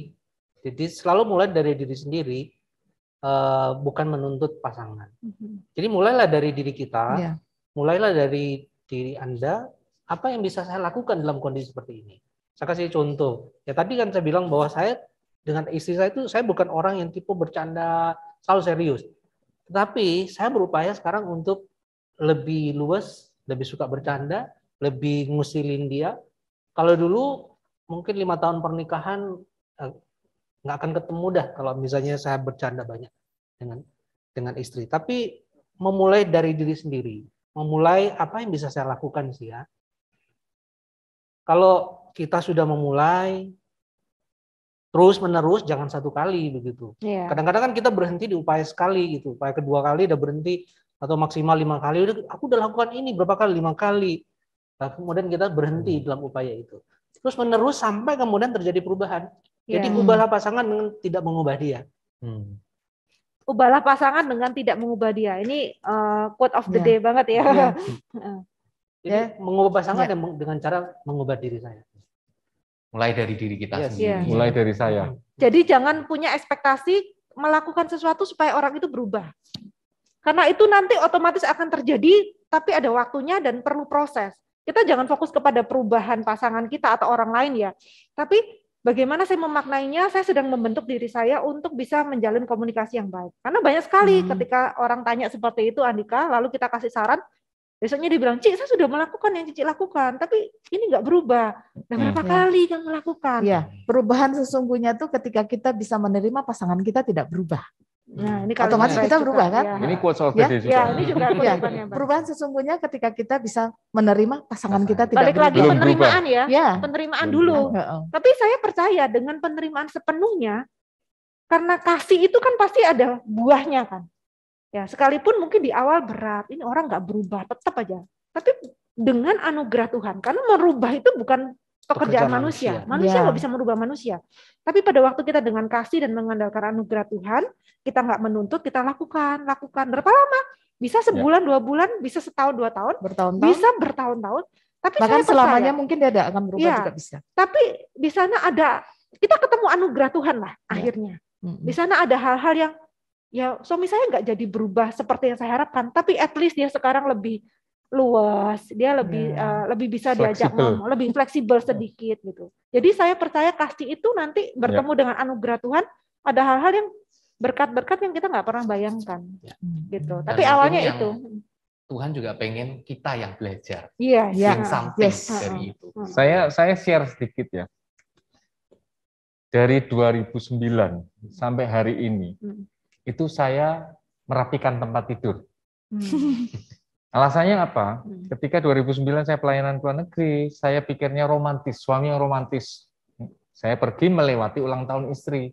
S2: Jadi selalu mulai dari diri sendiri, bukan menuntut pasangan. Jadi mulailah dari diri kita,
S4: Iya.
S2: mulailah dari diri Anda, apa yang bisa saya lakukan dalam kondisi seperti ini. Saya kasih contoh. Ya tadi kan saya bilang bahwa saya dengan istri saya itu, saya bukan orang yang tipe bercanda, selalu serius. Tetapi saya berupaya sekarang untuk lebih luas, lebih suka bercanda, lebih ngusilin dia. Kalau dulu mungkin 5 tahun pernikahan nggak akan ketemu dah kalau misalnya saya bercanda banyak dengan istri. Tapi memulai dari diri sendiri, memulai apa yang bisa saya lakukan sih ya. Kalau kita sudah memulai terus menerus, jangan satu kali begitu.
S5: Iya.
S2: Kadang-kadang kan kita berhenti di upaya sekali gitu, upaya kedua kali udah berhenti atau maksimal 5 kali. Udah, aku udah lakukan ini berapa kali? 5 kali. Nah, kemudian kita berhenti dalam upaya itu. Terus menerus sampai kemudian terjadi perubahan. Jadi
S5: Iya.
S2: ubahlah pasangan dengan tidak mengubah dia.
S5: Ubahlah pasangan dengan tidak mengubah dia. Ini quote of the
S4: Iya.
S5: day banget ya.
S4: Iya.
S2: Jadi mengubah pasangan dengan cara mengubah diri saya.
S1: Mulai dari diri kita
S2: Yes.
S1: sendiri.
S3: Mulai dari saya.
S5: Jadi jangan punya ekspektasi melakukan sesuatu supaya orang itu berubah. Karena itu nanti otomatis akan terjadi, tapi ada waktunya dan perlu proses. Kita jangan fokus kepada perubahan pasangan kita atau orang lain ya. Tapi bagaimana saya memaknainya, saya sedang membentuk diri saya untuk bisa menjalin komunikasi yang baik. Karena banyak sekali ketika orang tanya seperti itu, Andika, lalu kita kasih saran, besoknya dia bilang, Cik, saya sudah melakukan yang Cici lakukan, tapi ini nggak berubah. Dan berapa kali kamu melakukan?
S4: Iya, perubahan sesungguhnya tuh ketika kita bisa menerima pasangan kita tidak berubah.
S5: Nah, ini kalimat
S4: Otomatis
S5: baik
S4: kita
S5: juga.
S4: berubah kan?
S5: Ya.
S3: Ini quotes of the
S4: Ya,
S3: day
S5: Ya,
S3: juga.
S5: ini juga
S4: Ya,
S5: kutipan yang baik.
S4: perubahan sesungguhnya ketika kita bisa menerima pasangan kita tidak
S5: Balik lagi
S3: Belum
S5: penerimaan ya,
S4: Ya.
S5: penerimaan
S3: Belum
S5: dulu.
S4: Heeh.
S5: Tapi saya percaya dengan penerimaan sepenuhnya, karena kasih itu kan pasti ada buahnya kan. Ya, sekalipun mungkin di awal berat, ini orang nggak berubah, tetap aja. Tapi dengan anugerah Tuhan, karena merubah itu bukan pekerjaan manusia. Manusia
S4: Ya.
S5: nggak bisa merubah manusia. Tapi pada waktu kita dengan kasih dan mengandalkan anugerah Tuhan, kita nggak menuntut, kita lakukan. Berapa lama? Bisa sebulan, 2 bulan, bisa setahun, 2 tahun,
S4: Bertahun-tahun.
S5: bisa bertahun-tahun. Tapi
S4: Bahkan
S5: saya percaya,
S4: selamanya mungkin dia tidak akan berubah
S5: Iya.
S4: juga bisa.
S5: tapi di sana ada, kita ketemu anugerah Tuhan lah akhirnya. Di sana ada hal-hal yang, ya suami saya nggak jadi berubah seperti yang saya harapkan, tapi at least dia sekarang lebih luas, dia lebih lebih bisa diajak
S3: Fleksibel.
S5: ngomong, lebih fleksibel sedikit gitu. Jadi saya percaya kasih itu nanti bertemu dengan anugerah Tuhan, ada hal-hal yang berkat-berkat yang kita nggak pernah bayangkan, gitu.
S1: Dan
S5: Tapi
S1: mungkin
S5: awalnya
S1: yang
S5: itu,
S1: Tuhan juga pengen kita yang belajar.
S5: iya,
S1: Bring something
S4: Yes.
S1: dari itu.
S3: Saya share sedikit ya. Dari 2009 sampai hari ini, itu saya merapikan tempat tidur. Alasannya apa? Ketika 2009 saya pelayanan ke luar negeri, saya pikirnya romantis, suami yang romantis. Saya pergi melewati ulang tahun istri.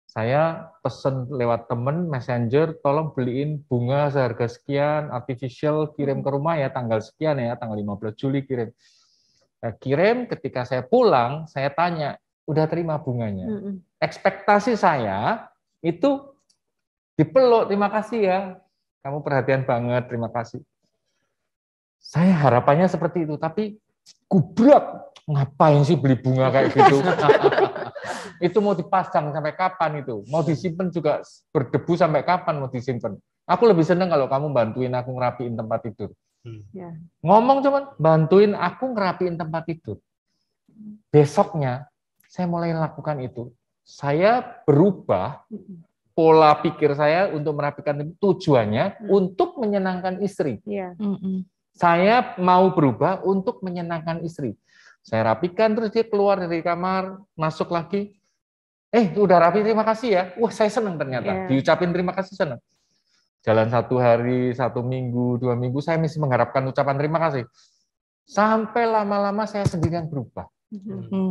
S3: Saya pesen lewat temen, messenger, tolong beliin bunga seharga sekian, artificial, kirim ke rumah ya, tanggal sekian ya, tanggal 15 Juli kirim. Saya kirim, ketika saya pulang, saya tanya, udah terima bunganya? Ekspektasi saya itu dipeluk, terima kasih ya, kamu perhatian banget, terima kasih. Saya harapannya seperti itu, tapi gubrak, ngapain sih beli bunga kayak gitu? Itu mau dipasang sampai kapan itu? Mau disimpan juga berdebu sampai kapan mau disimpan? Aku lebih seneng kalau kamu bantuin aku ngerapiin tempat tidur. Ngomong cuman bantuin aku ngerapiin tempat tidur. Besoknya saya mulai lakukan itu. Saya berubah pola pikir saya untuk merapikan tujuannya untuk menyenangkan istri. Saya mau berubah untuk menyenangkan istri. Saya rapikan, terus dia keluar dari kamar, masuk lagi. Udah rapi, terima kasih ya. Wah, saya senang ternyata. Diucapin terima kasih, senang. Jalan 1 hari, 1 minggu, 2 minggu, saya masih mengharapkan ucapan terima kasih. Sampai lama-lama saya sendiri yang berubah.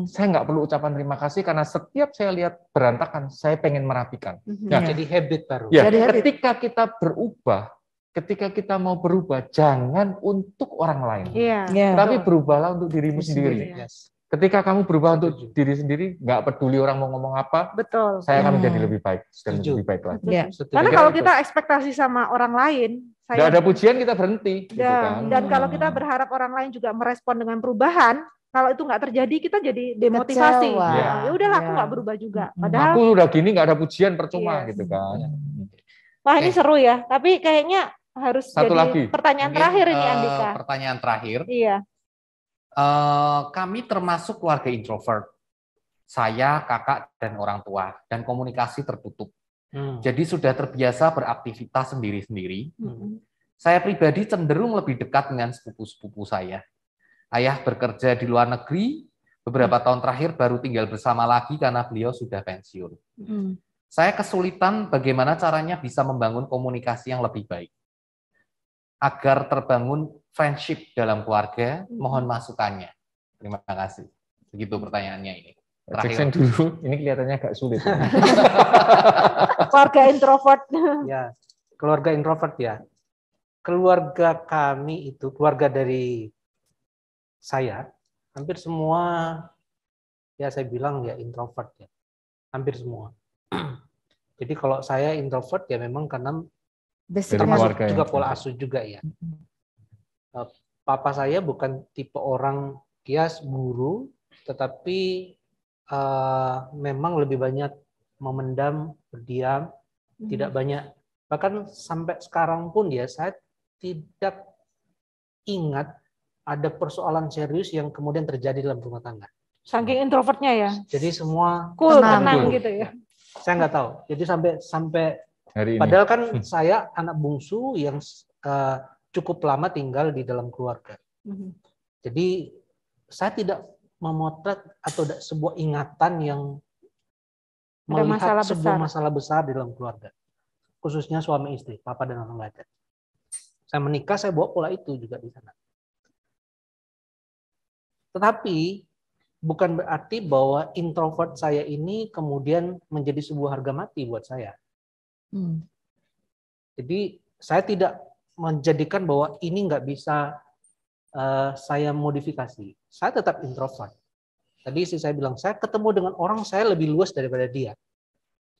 S3: Saya nggak perlu ucapan terima kasih karena setiap saya lihat berantakan, saya pengen merapikan. Nah,
S2: Jadi habit baru.
S3: ya, ketika kita berubah, ketika kita mau berubah, jangan untuk orang lain, tapi berubahlah untuk dirimu sendiri. Ketika kamu berubah untuk diri sendiri, nggak peduli orang mau ngomong apa,
S5: betul.
S3: Saya akan menjadi lebih baik dan lebih baik lagi.
S5: Karena kalau kita ekspektasi sama orang lain,
S3: nggak ada pujian kita berhenti. Gitu kan.
S5: Dan kalau kita berharap orang lain juga merespon dengan perubahan, kalau itu nggak terjadi, kita jadi demotivasi. Ya udahlah, aku nggak berubah juga. Padahal
S3: aku udah gini nggak ada pujian percuma gitu kan.
S5: Wah ini seru ya. Tapi kayaknya harus
S3: satu
S5: jadi
S3: lagi.
S5: Pertanyaan terakhir ini Andika.
S1: Pertanyaan terakhir.
S5: Iya.
S1: Kami termasuk keluarga introvert. Saya, kakak, dan orang tua. Dan komunikasi tertutup. Jadi sudah terbiasa beraktivitas sendiri-sendiri. Saya pribadi cenderung lebih dekat dengan sepupu-sepupu saya. Ayah bekerja di luar negeri, beberapa tahun terakhir baru tinggal bersama lagi karena beliau sudah pensiun. Saya kesulitan bagaimana caranya bisa membangun komunikasi yang lebih baik. Agar terbangun friendship dalam keluarga, mohon masukannya. Terima kasih. Begitu pertanyaannya ini.
S3: Jackson dulu, ini kelihatannya agak sulit.
S5: Keluarga introvert.
S2: Ya, keluarga introvert ya. Keluarga kami itu, keluarga dari saya, hampir semua, ya saya bilang ya introvert ya. Hampir semua. Jadi kalau saya introvert ya memang karena termasuk juga pola asuh juga ya. Papa saya bukan tipe orang kias guru, tetapi memang lebih banyak memendam, berdiam, tidak banyak. Bahkan sampai sekarang pun ya saya tidak ingat ada persoalan serius yang kemudian terjadi dalam rumah tangga.
S5: Saking introvertnya ya.
S2: Jadi semua
S5: tenang gitu ya.
S2: Saya nggak tahu. Jadi sampai
S3: hari ini.
S2: Padahal kan saya anak bungsu yang cukup lama tinggal di dalam keluarga. Jadi saya tidak memotret atau sebuah ingatan yang melihat sebuah masalah besar di dalam keluarga. Khususnya suami istri, papa dan orang lain. Saya menikah, saya bawa pola itu juga di sana. Tetapi bukan berarti bahwa introvert saya ini kemudian menjadi sebuah harga mati buat saya. Jadi saya tidak menjadikan bahwa ini nggak bisa saya modifikasi. Saya tetap introvert. Tadi saya bilang, saya ketemu dengan orang, saya lebih luas daripada dia.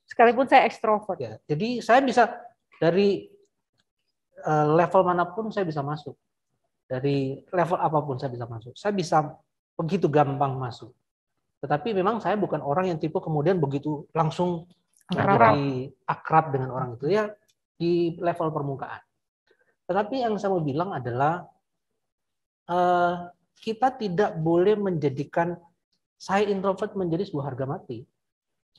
S5: Sekalipun saya ekstrovert.
S2: Ya, jadi saya bisa dari level manapun saya bisa masuk. Dari level apapun saya bisa masuk. Saya bisa begitu gampang masuk. Tetapi memang saya bukan orang yang tipe kemudian begitu langsung akrab dengan orang itu ya di level permukaan. Tetapi yang saya mau bilang adalah kita tidak boleh menjadikan saya introvert menjadi sebuah harga mati.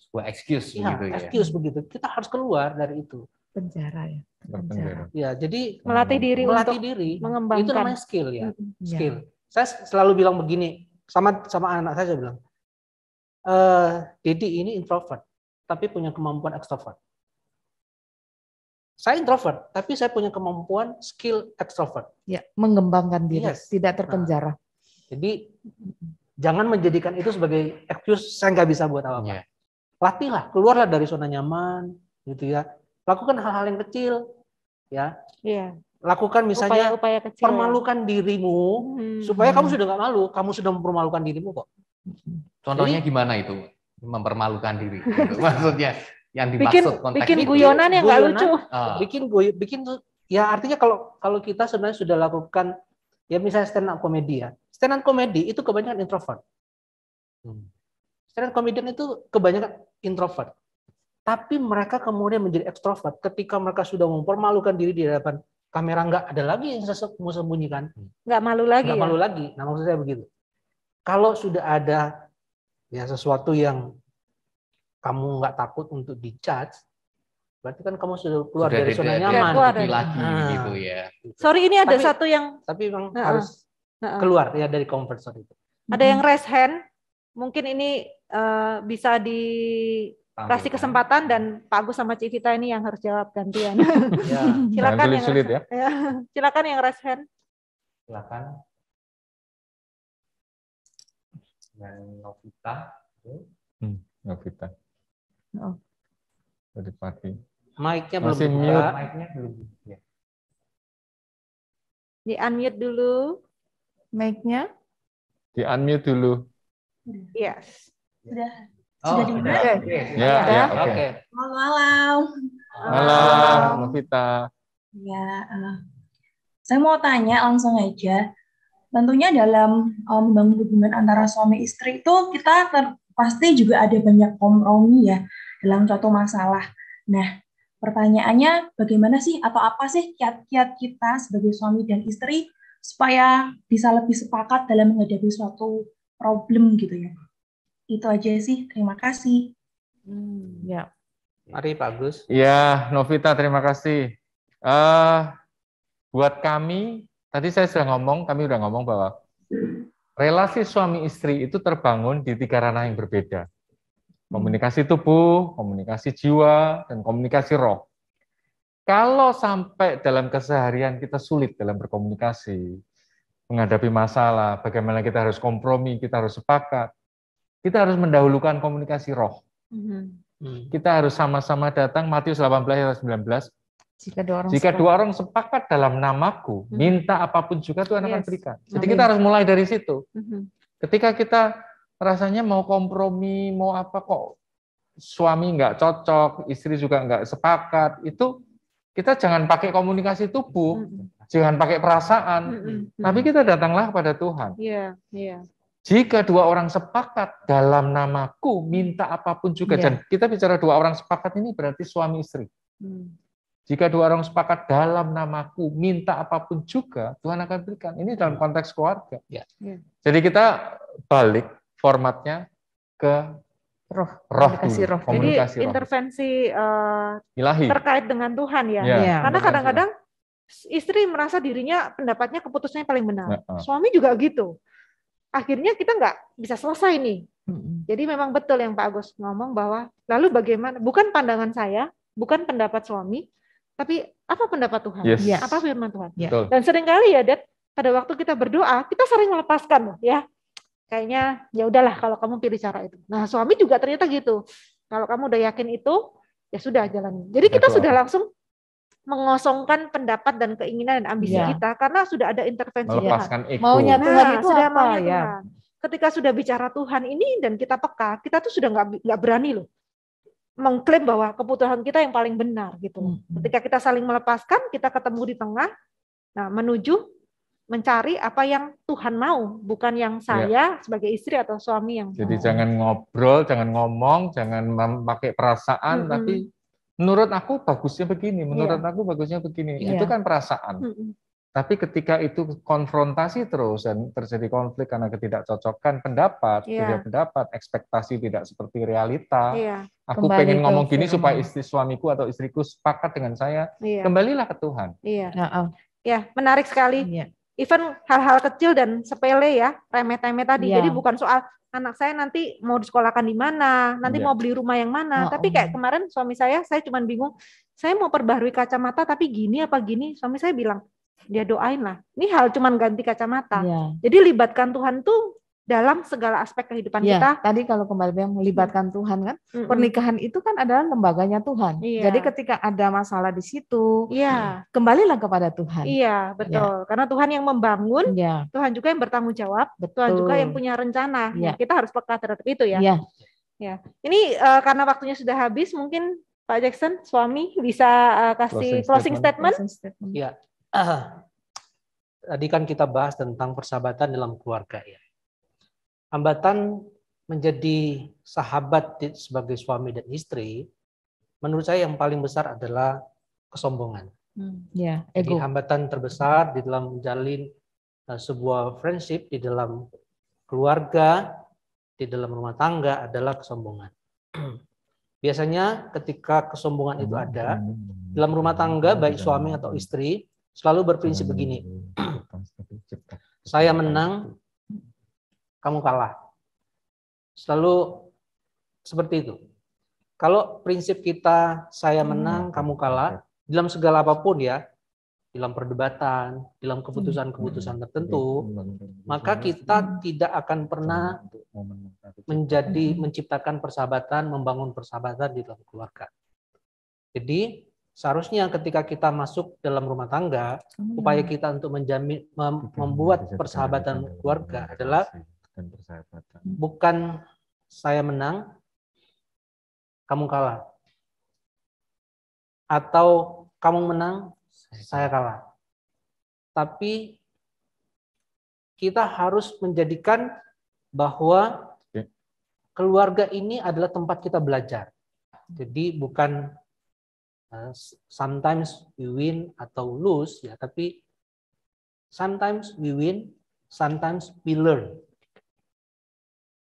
S1: Sebuah excuse
S2: ya,
S1: begitu ya.
S2: Excuse begitu. Kita harus keluar dari itu.
S4: Penjara ya.
S3: Penjara.
S2: Ya, jadi
S5: melatih diri untuk mengembangkan.
S2: Itu namanya skill ya. Skill. Saya selalu bilang begini sama anak saya bilang, Dedi ini introvert, tapi punya kemampuan ekstrovert. Saya introvert, tapi saya punya kemampuan skill ekstrovert.
S4: Ya, mengembangkan diri, tidak terpenjara.
S2: Jadi jangan menjadikan itu sebagai excuse saya nggak bisa buat apa-apa. Latihlah, keluarlah dari zona nyaman, gitu ya. Lakukan hal-hal yang kecil, ya. Lakukan misalnya
S5: upaya kecil,
S2: permalukan dirimu supaya kamu sudah nggak malu, kamu sudah mempermalukan dirimu kok.
S1: Contohnya gimana itu mempermalukan diri? Gitu. Maksudnya yang dimaksud konteks
S5: bikin guyonan yang nggak lucu.
S2: Bikin ya artinya kalau kita sebenarnya sudah lakukan ya misalnya stand up comedy ya. Stand up comedy itu kebanyakan introvert. Stand up comedian itu kebanyakan introvert. Tapi mereka kemudian menjadi ekstrovert ketika mereka sudah mempermalukan diri di hadapan kamera, nggak ada lagi yang mau sembunyikan.
S5: Nggak malu lagi.
S2: Nggak malu lagi. Nah maksud saya begitu. Kalau sudah ada ya sesuatu yang kamu nggak takut untuk dijudge, berarti kan kamu sudah keluar dari zona nyaman.
S1: Lagi gitu ya.
S5: Sorry, ini ada satu yang
S2: tapi memang harus keluar ya dari comfort zone itu.
S5: Ada yang raise hand, mungkin ini bisa dikasih kesempatan dan Pak Agus sama Cik Vita ini yang harus jawab gantian.
S2: Ya.
S5: Silakan yang
S3: sulit ya.
S5: Silakan yang raise hand.
S1: Silakan. dengan Novita.
S3: Novita.
S4: Oh.
S3: Tadi pagi.
S2: Mic-nya belum
S3: Masih
S2: dibuka.
S3: mute.
S1: Mic-nya belum. Ya.
S5: Di unmute dulu.
S4: Mic-nya.
S3: Di unmute dulu.
S5: Yes.
S6: Sudah didengar?
S1: Oke.
S3: Ya, oke.
S2: Oke.
S6: Selamat malam.
S3: Malam, Novita.
S6: Ya, saya mau tanya langsung aja. Tentunya dalam membangun hubungan antara suami istri itu kita pasti juga ada banyak kompromi ya dalam suatu masalah. Nah, pertanyaannya bagaimana sih atau apa sih kiat-kiat kita sebagai suami dan istri supaya bisa lebih sepakat dalam menghadapi suatu problem gitu ya. Itu aja sih. Terima kasih.
S4: Ya.
S2: Mari Pak Agus.
S3: Ya, Novita, terima kasih. Buat kami, tadi saya kami udah ngomong bahwa relasi suami istri itu terbangun di 3 ranah yang berbeda. Komunikasi tubuh, komunikasi jiwa, dan komunikasi roh. Kalau sampai dalam keseharian kita sulit dalam berkomunikasi, menghadapi masalah, bagaimana kita harus kompromi, kita harus sepakat, kita harus mendahulukan komunikasi roh. Kita harus sama-sama datang, Matius 18-19, jika dua orang sepakat dalam namaku, minta apapun juga Tuhan akan berikan. Jadi kita harus mulai dari situ. Ketika kita rasanya mau kompromi, mau apa kok suami nggak cocok, istri juga nggak sepakat, itu kita jangan pakai komunikasi tubuh, jangan pakai perasaan, tapi kita datanglah kepada Tuhan. Jika 2 orang sepakat dalam namaku, minta apapun juga. Dan kita bicara 2 orang sepakat ini berarti suami istri. Jika 2 orang sepakat dalam namaku, minta apapun juga, Tuhan akan berikan. Ini dalam konteks keluarga. Jadi kita balik formatnya ke roh
S4: komunikasi
S3: dulu.
S4: roh.
S3: Komunikasi
S5: Jadi intervensi
S3: ilahi
S5: terkait dengan Tuhan ya. Karena kadang-kadang istri merasa dirinya pendapatnya keputusannya paling benar. Suami juga gitu. Akhirnya kita nggak bisa selesai nih. Jadi memang betul yang Pak Agus ngomong bahwa lalu bagaimana, bukan pandangan saya, bukan pendapat suami, tapi apa pendapat Tuhan, apa firman Tuhan. Dan seringkali ya, Dad, pada waktu kita berdoa, kita sering melepaskan loh, ya. Kayaknya ya udahlah kalau kamu pilih cara itu. Nah suami juga ternyata gitu. Kalau kamu udah yakin itu, ya sudah jalani. Jadi kita sudah langsung mengosongkan pendapat dan keinginan dan ambisi kita karena sudah ada intervensi
S3: melepaskan ego.
S4: Maunya Tuhan itu
S5: sudah
S4: apa ya?
S5: Tuhan. Ketika sudah bicara Tuhan ini dan kita peka, kita tuh sudah nggak berani loh mengklaim bahwa keputusan kita yang paling benar gitu. Ketika kita saling melepaskan, kita ketemu di tengah, nah menuju mencari apa yang Tuhan mau, bukan yang saya sebagai istri atau suami yang.
S3: Jadi jangan ngobrol, jangan ngomong, jangan memakai perasaan, tapi menurut aku bagusnya begini, menurut aku bagusnya begini. Itu kan perasaan. Tapi ketika itu konfrontasi terus dan terjadi konflik karena ketidakcocokan pendapat, beda pendapat, ekspektasi tidak seperti realita. Aku pengen ngomong gini supaya istri suamiku atau istriku sepakat dengan saya. Kembalilah ke Tuhan.
S5: Ya, menarik sekali. Even hal-hal kecil dan sepele ya, remeh-temeh tadi. Jadi bukan soal anak saya nanti mau disekolahkan di mana, nanti mau beli rumah yang mana. Tapi kayak kemarin suami saya cuma bingung, saya mau perbarui kacamata tapi gini apa gini. Suami saya bilang, dia doain lah. Ini hal cuman ganti kacamata. Jadi libatkan Tuhan tuh dalam segala aspek kehidupan kita.
S4: Tadi kalau kembali bilang melibatkan Tuhan kan, pernikahan itu kan adalah lembaganya Tuhan. Jadi ketika ada masalah di situ, kembalilah kepada Tuhan.
S5: Iya, betul. Karena Tuhan yang membangun, Tuhan juga yang bertanggung jawab, Tuhan juga yang punya rencana. Nah, kita harus peka terhadap itu ya. Ini karena waktunya sudah habis, mungkin Pak Jackson, suami bisa kasih closing statement.
S2: Iya. Tadi kan kita bahas tentang persahabatan dalam keluarga ya. Hambatan menjadi sahabat sebagai suami dan istri, menurut saya yang paling besar adalah kesombongan. Jadi hambatan terbesar di dalam menjalin sebuah friendship di dalam keluarga, di dalam rumah tangga adalah kesombongan. Biasanya ketika kesombongan itu ada dalam rumah tangga, baik suami atau istri, selalu berprinsip begini, saya menang, kamu kalah. Selalu seperti itu. Kalau prinsip kita, saya menang, kamu kalah, dalam segala apapun ya, dalam perdebatan, dalam keputusan-keputusan tertentu, maka kita tidak akan pernah menciptakan persahabatan, membangun persahabatan di dalam keluarga. Jadi seharusnya ketika kita masuk dalam rumah tangga, upaya kita untuk membuat persahabatan keluarga adalah bukan saya menang, kamu kalah, atau kamu menang, saya kalah. Tapi kita harus menjadikan bahwa keluarga ini adalah tempat kita belajar. Jadi bukan sometimes we win atau lose ya, tapi sometimes we win, sometimes we learn.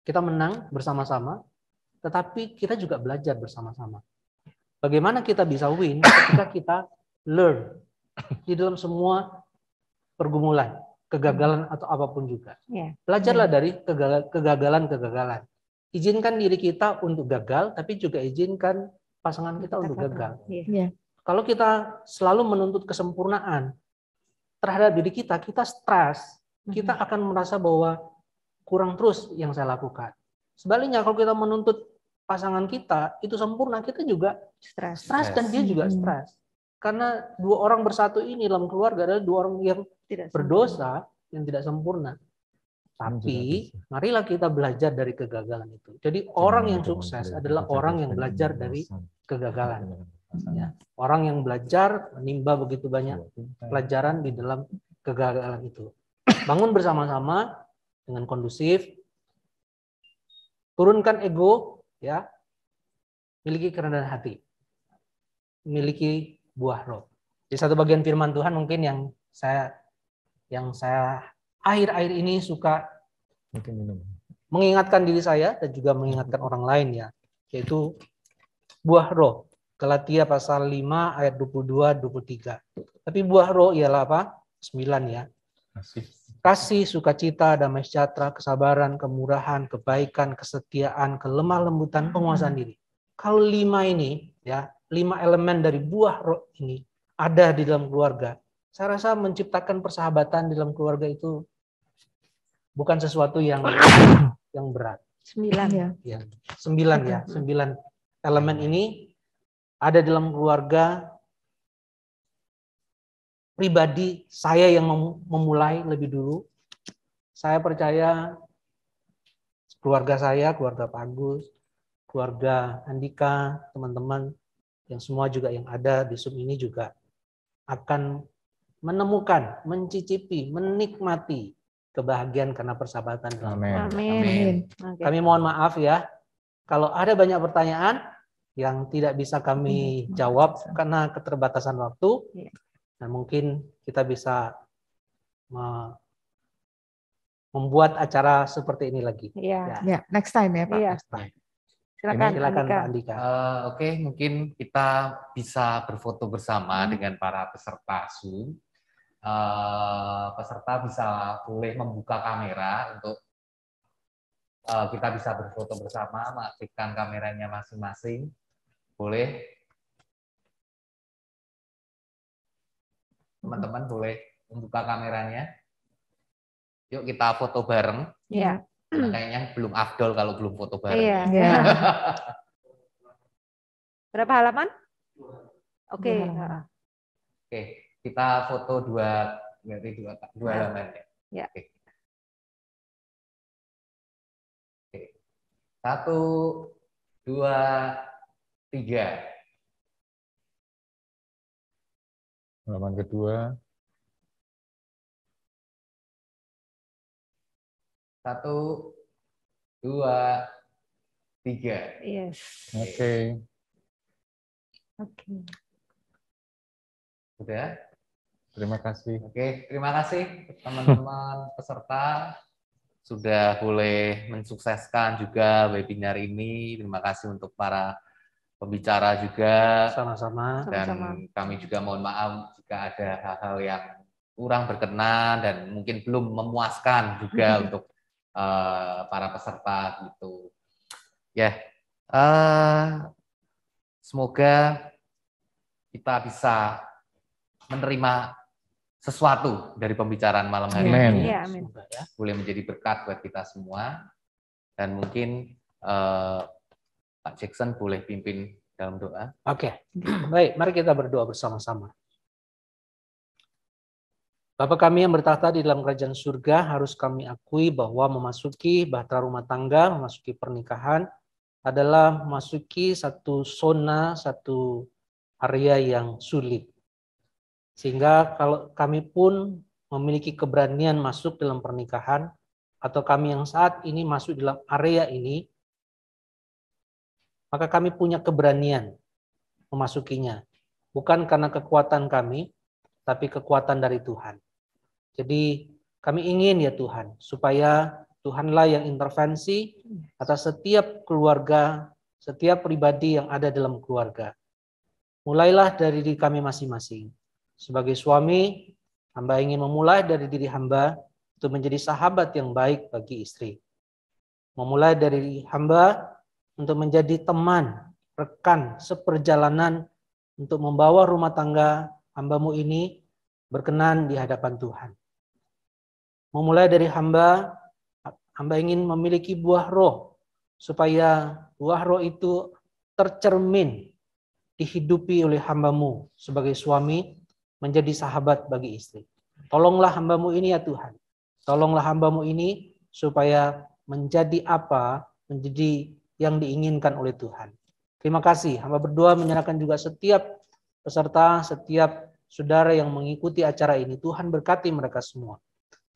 S2: Kita menang bersama-sama, tetapi kita juga belajar bersama-sama. Bagaimana kita bisa win ketika kita learn di dalam semua pergumulan, kegagalan atau apapun juga. Belajarlah dari kegagalan-kegagalan. Izinkan diri kita untuk gagal, tapi juga izinkan pasangan kita untuk gagal. Kalau kita selalu menuntut kesempurnaan terhadap diri kita, kita stres, kita akan merasa bahwa kurang terus yang saya lakukan. Sebaliknya kalau kita menuntut pasangan kita itu sempurna, kita juga stres dan dia juga stres. Karena dua orang bersatu ini dalam keluarga adalah dua orang yang berdosa, yang tidak sempurna. Tapi marilah kita belajar dari kegagalan itu. Jadi orang yang sukses adalah orang yang belajar dari kegagalan. Ya. Orang yang belajar menimba begitu banyak pelajaran di dalam kegagalan itu. Bangun bersama-sama dengan kondusif, turunkan ego, ya, miliki kerendahan hati, miliki buah roh. Di satu bagian firman Tuhan mungkin yang saya akhir-akhir ini suka mengingatkan diri saya dan juga mengingatkan orang lain ya, yaitu buah roh. Galatia pasal 5 ayat 22-23. Tapi buah roh ialah apa? 9 ya. Kasih, sukacita, damai sejahtera, kesabaran, kemurahan, kebaikan, kesetiaan, kelemah lembutan, penguasaan diri. Kalau 5 ini ya, 5 elemen dari buah roh ini ada di dalam keluarga. Saya rasa menciptakan persahabatan di dalam keluarga itu bukan sesuatu yang berat.
S5: 9 ya.
S2: Ya, 9 ya. 9 elemen ini ada dalam keluarga pribadi saya yang memulai lebih dulu. Saya percaya keluarga saya, keluarga Pak Agus, keluarga Andika, teman-teman yang semua juga yang ada di Zoom ini juga akan menemukan, mencicipi, menikmati kebahagiaan karena persahabatan.
S5: Amin.
S2: Kami mohon maaf ya, kalau ada banyak pertanyaan yang tidak bisa kami jawab karena keterbatasan waktu, dan mungkin kita bisa membuat acara seperti ini lagi.
S4: Ya, next time ya Pak.
S5: Iya.
S2: Next time.
S5: Silakan
S2: Pak Andika.
S1: Oke, mungkin kita bisa berfoto bersama dengan para peserta Zoom. Peserta bisa boleh membuka kamera untuk kita bisa berfoto bersama, mengaktifkan kameranya masing-masing. Boleh. Teman-teman boleh membuka kameranya. Yuk kita foto bareng.
S5: Iya.
S1: Nah, kayaknya belum afdol kalau belum foto bareng.
S5: Iya. Berapa halaman? Oke.
S1: Oke, kita foto dua halaman ya.
S5: Ya.
S1: Oke. 1, 2, 3.
S3: Halaman kedua.
S1: 1, 2, 3.
S5: Yes.
S3: Oke.
S1: Sudah?
S3: Terima kasih.
S1: Oke, terima kasih teman-teman peserta sudah boleh mensukseskan juga webinar ini. Terima kasih untuk para pembicara juga.
S2: Sama-sama.
S1: Dan kami juga mohon maaf jika ada hal-hal yang kurang berkenan dan mungkin belum memuaskan juga untuk para peserta gitu. Ya, semoga kita bisa menerima sesuatu dari pembicaraan malam hari
S3: Amin.
S1: ini.
S5: Iya, amin.
S2: Semoga ya.
S1: Boleh menjadi berkat buat kita semua. Dan mungkin Pak Jackson boleh pimpin dalam doa.
S2: Oke, baik. Mari kita berdoa bersama-sama. Bapa kami yang bertahta di dalam kerajaan surga, harus kami akui bahwa memasuki bahtera rumah tangga, memasuki pernikahan, adalah memasuki satu zona, satu area yang sulit. Sehingga kalau kami pun memiliki keberanian masuk dalam pernikahan, atau kami yang saat ini masuk dalam area ini, maka kami punya keberanian memasukinya. Bukan karena kekuatan kami, tapi kekuatan dari Tuhan. Jadi kami ingin ya Tuhan, supaya Tuhanlah yang intervensi atas setiap keluarga, setiap pribadi yang ada dalam keluarga. Mulailah dari diri kami masing-masing. Sebagai suami, hamba ingin memulai dari diri hamba untuk menjadi sahabat yang baik bagi istri. Memulai dari hamba untuk menjadi teman, rekan, seperjalanan untuk membawa rumah tangga hambamu ini berkenan di hadapan Tuhan. Memulai dari hamba ingin memiliki buah roh, supaya buah roh itu tercermin, dihidupi oleh hambamu sebagai suami, menjadi sahabat bagi istri. Tolonglah hambamu ini ya Tuhan. Tolonglah hambamu ini supaya menjadi menjadi yang diinginkan oleh Tuhan. Terima kasih. Hamba berdoa menyerahkan juga setiap peserta, setiap saudara yang mengikuti acara ini. Tuhan berkati mereka semua.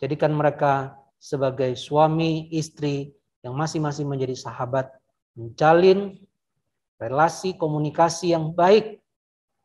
S2: Jadikan mereka sebagai suami, istri yang masing-masing menjadi sahabat, menjalin relasi komunikasi yang baik,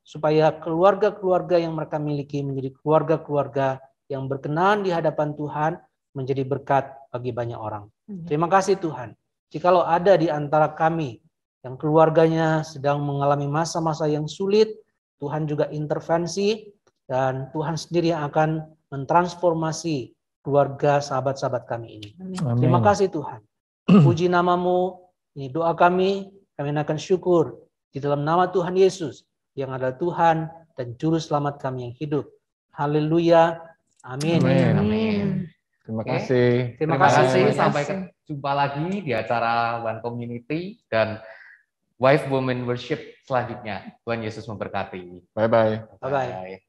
S2: supaya keluarga-keluarga yang mereka miliki menjadi keluarga-keluarga yang berkenan di hadapan Tuhan, menjadi berkat bagi banyak orang. Terima kasih Tuhan. Jikalau ada di antara kami yang keluarganya sedang mengalami masa-masa yang sulit, Tuhan juga intervensi, dan Tuhan sendiri yang akan mentransformasi keluarga sahabat-sahabat kami ini.
S3: Amin.
S2: Terima kasih Tuhan. Puji namamu, ini doa kami akan syukur di dalam nama Tuhan Yesus, yang adalah Tuhan dan Juru Selamat kami yang hidup. Haleluya. Amin.
S3: Amin. Terima kasih.
S2: Terima
S1: Terima
S2: kasih.
S1: kasih. Sampai jumpa lagi di acara One Community dan Wife Women Worship selanjutnya. Tuhan Yesus memberkati.
S3: Bye-bye.
S2: Bye-bye.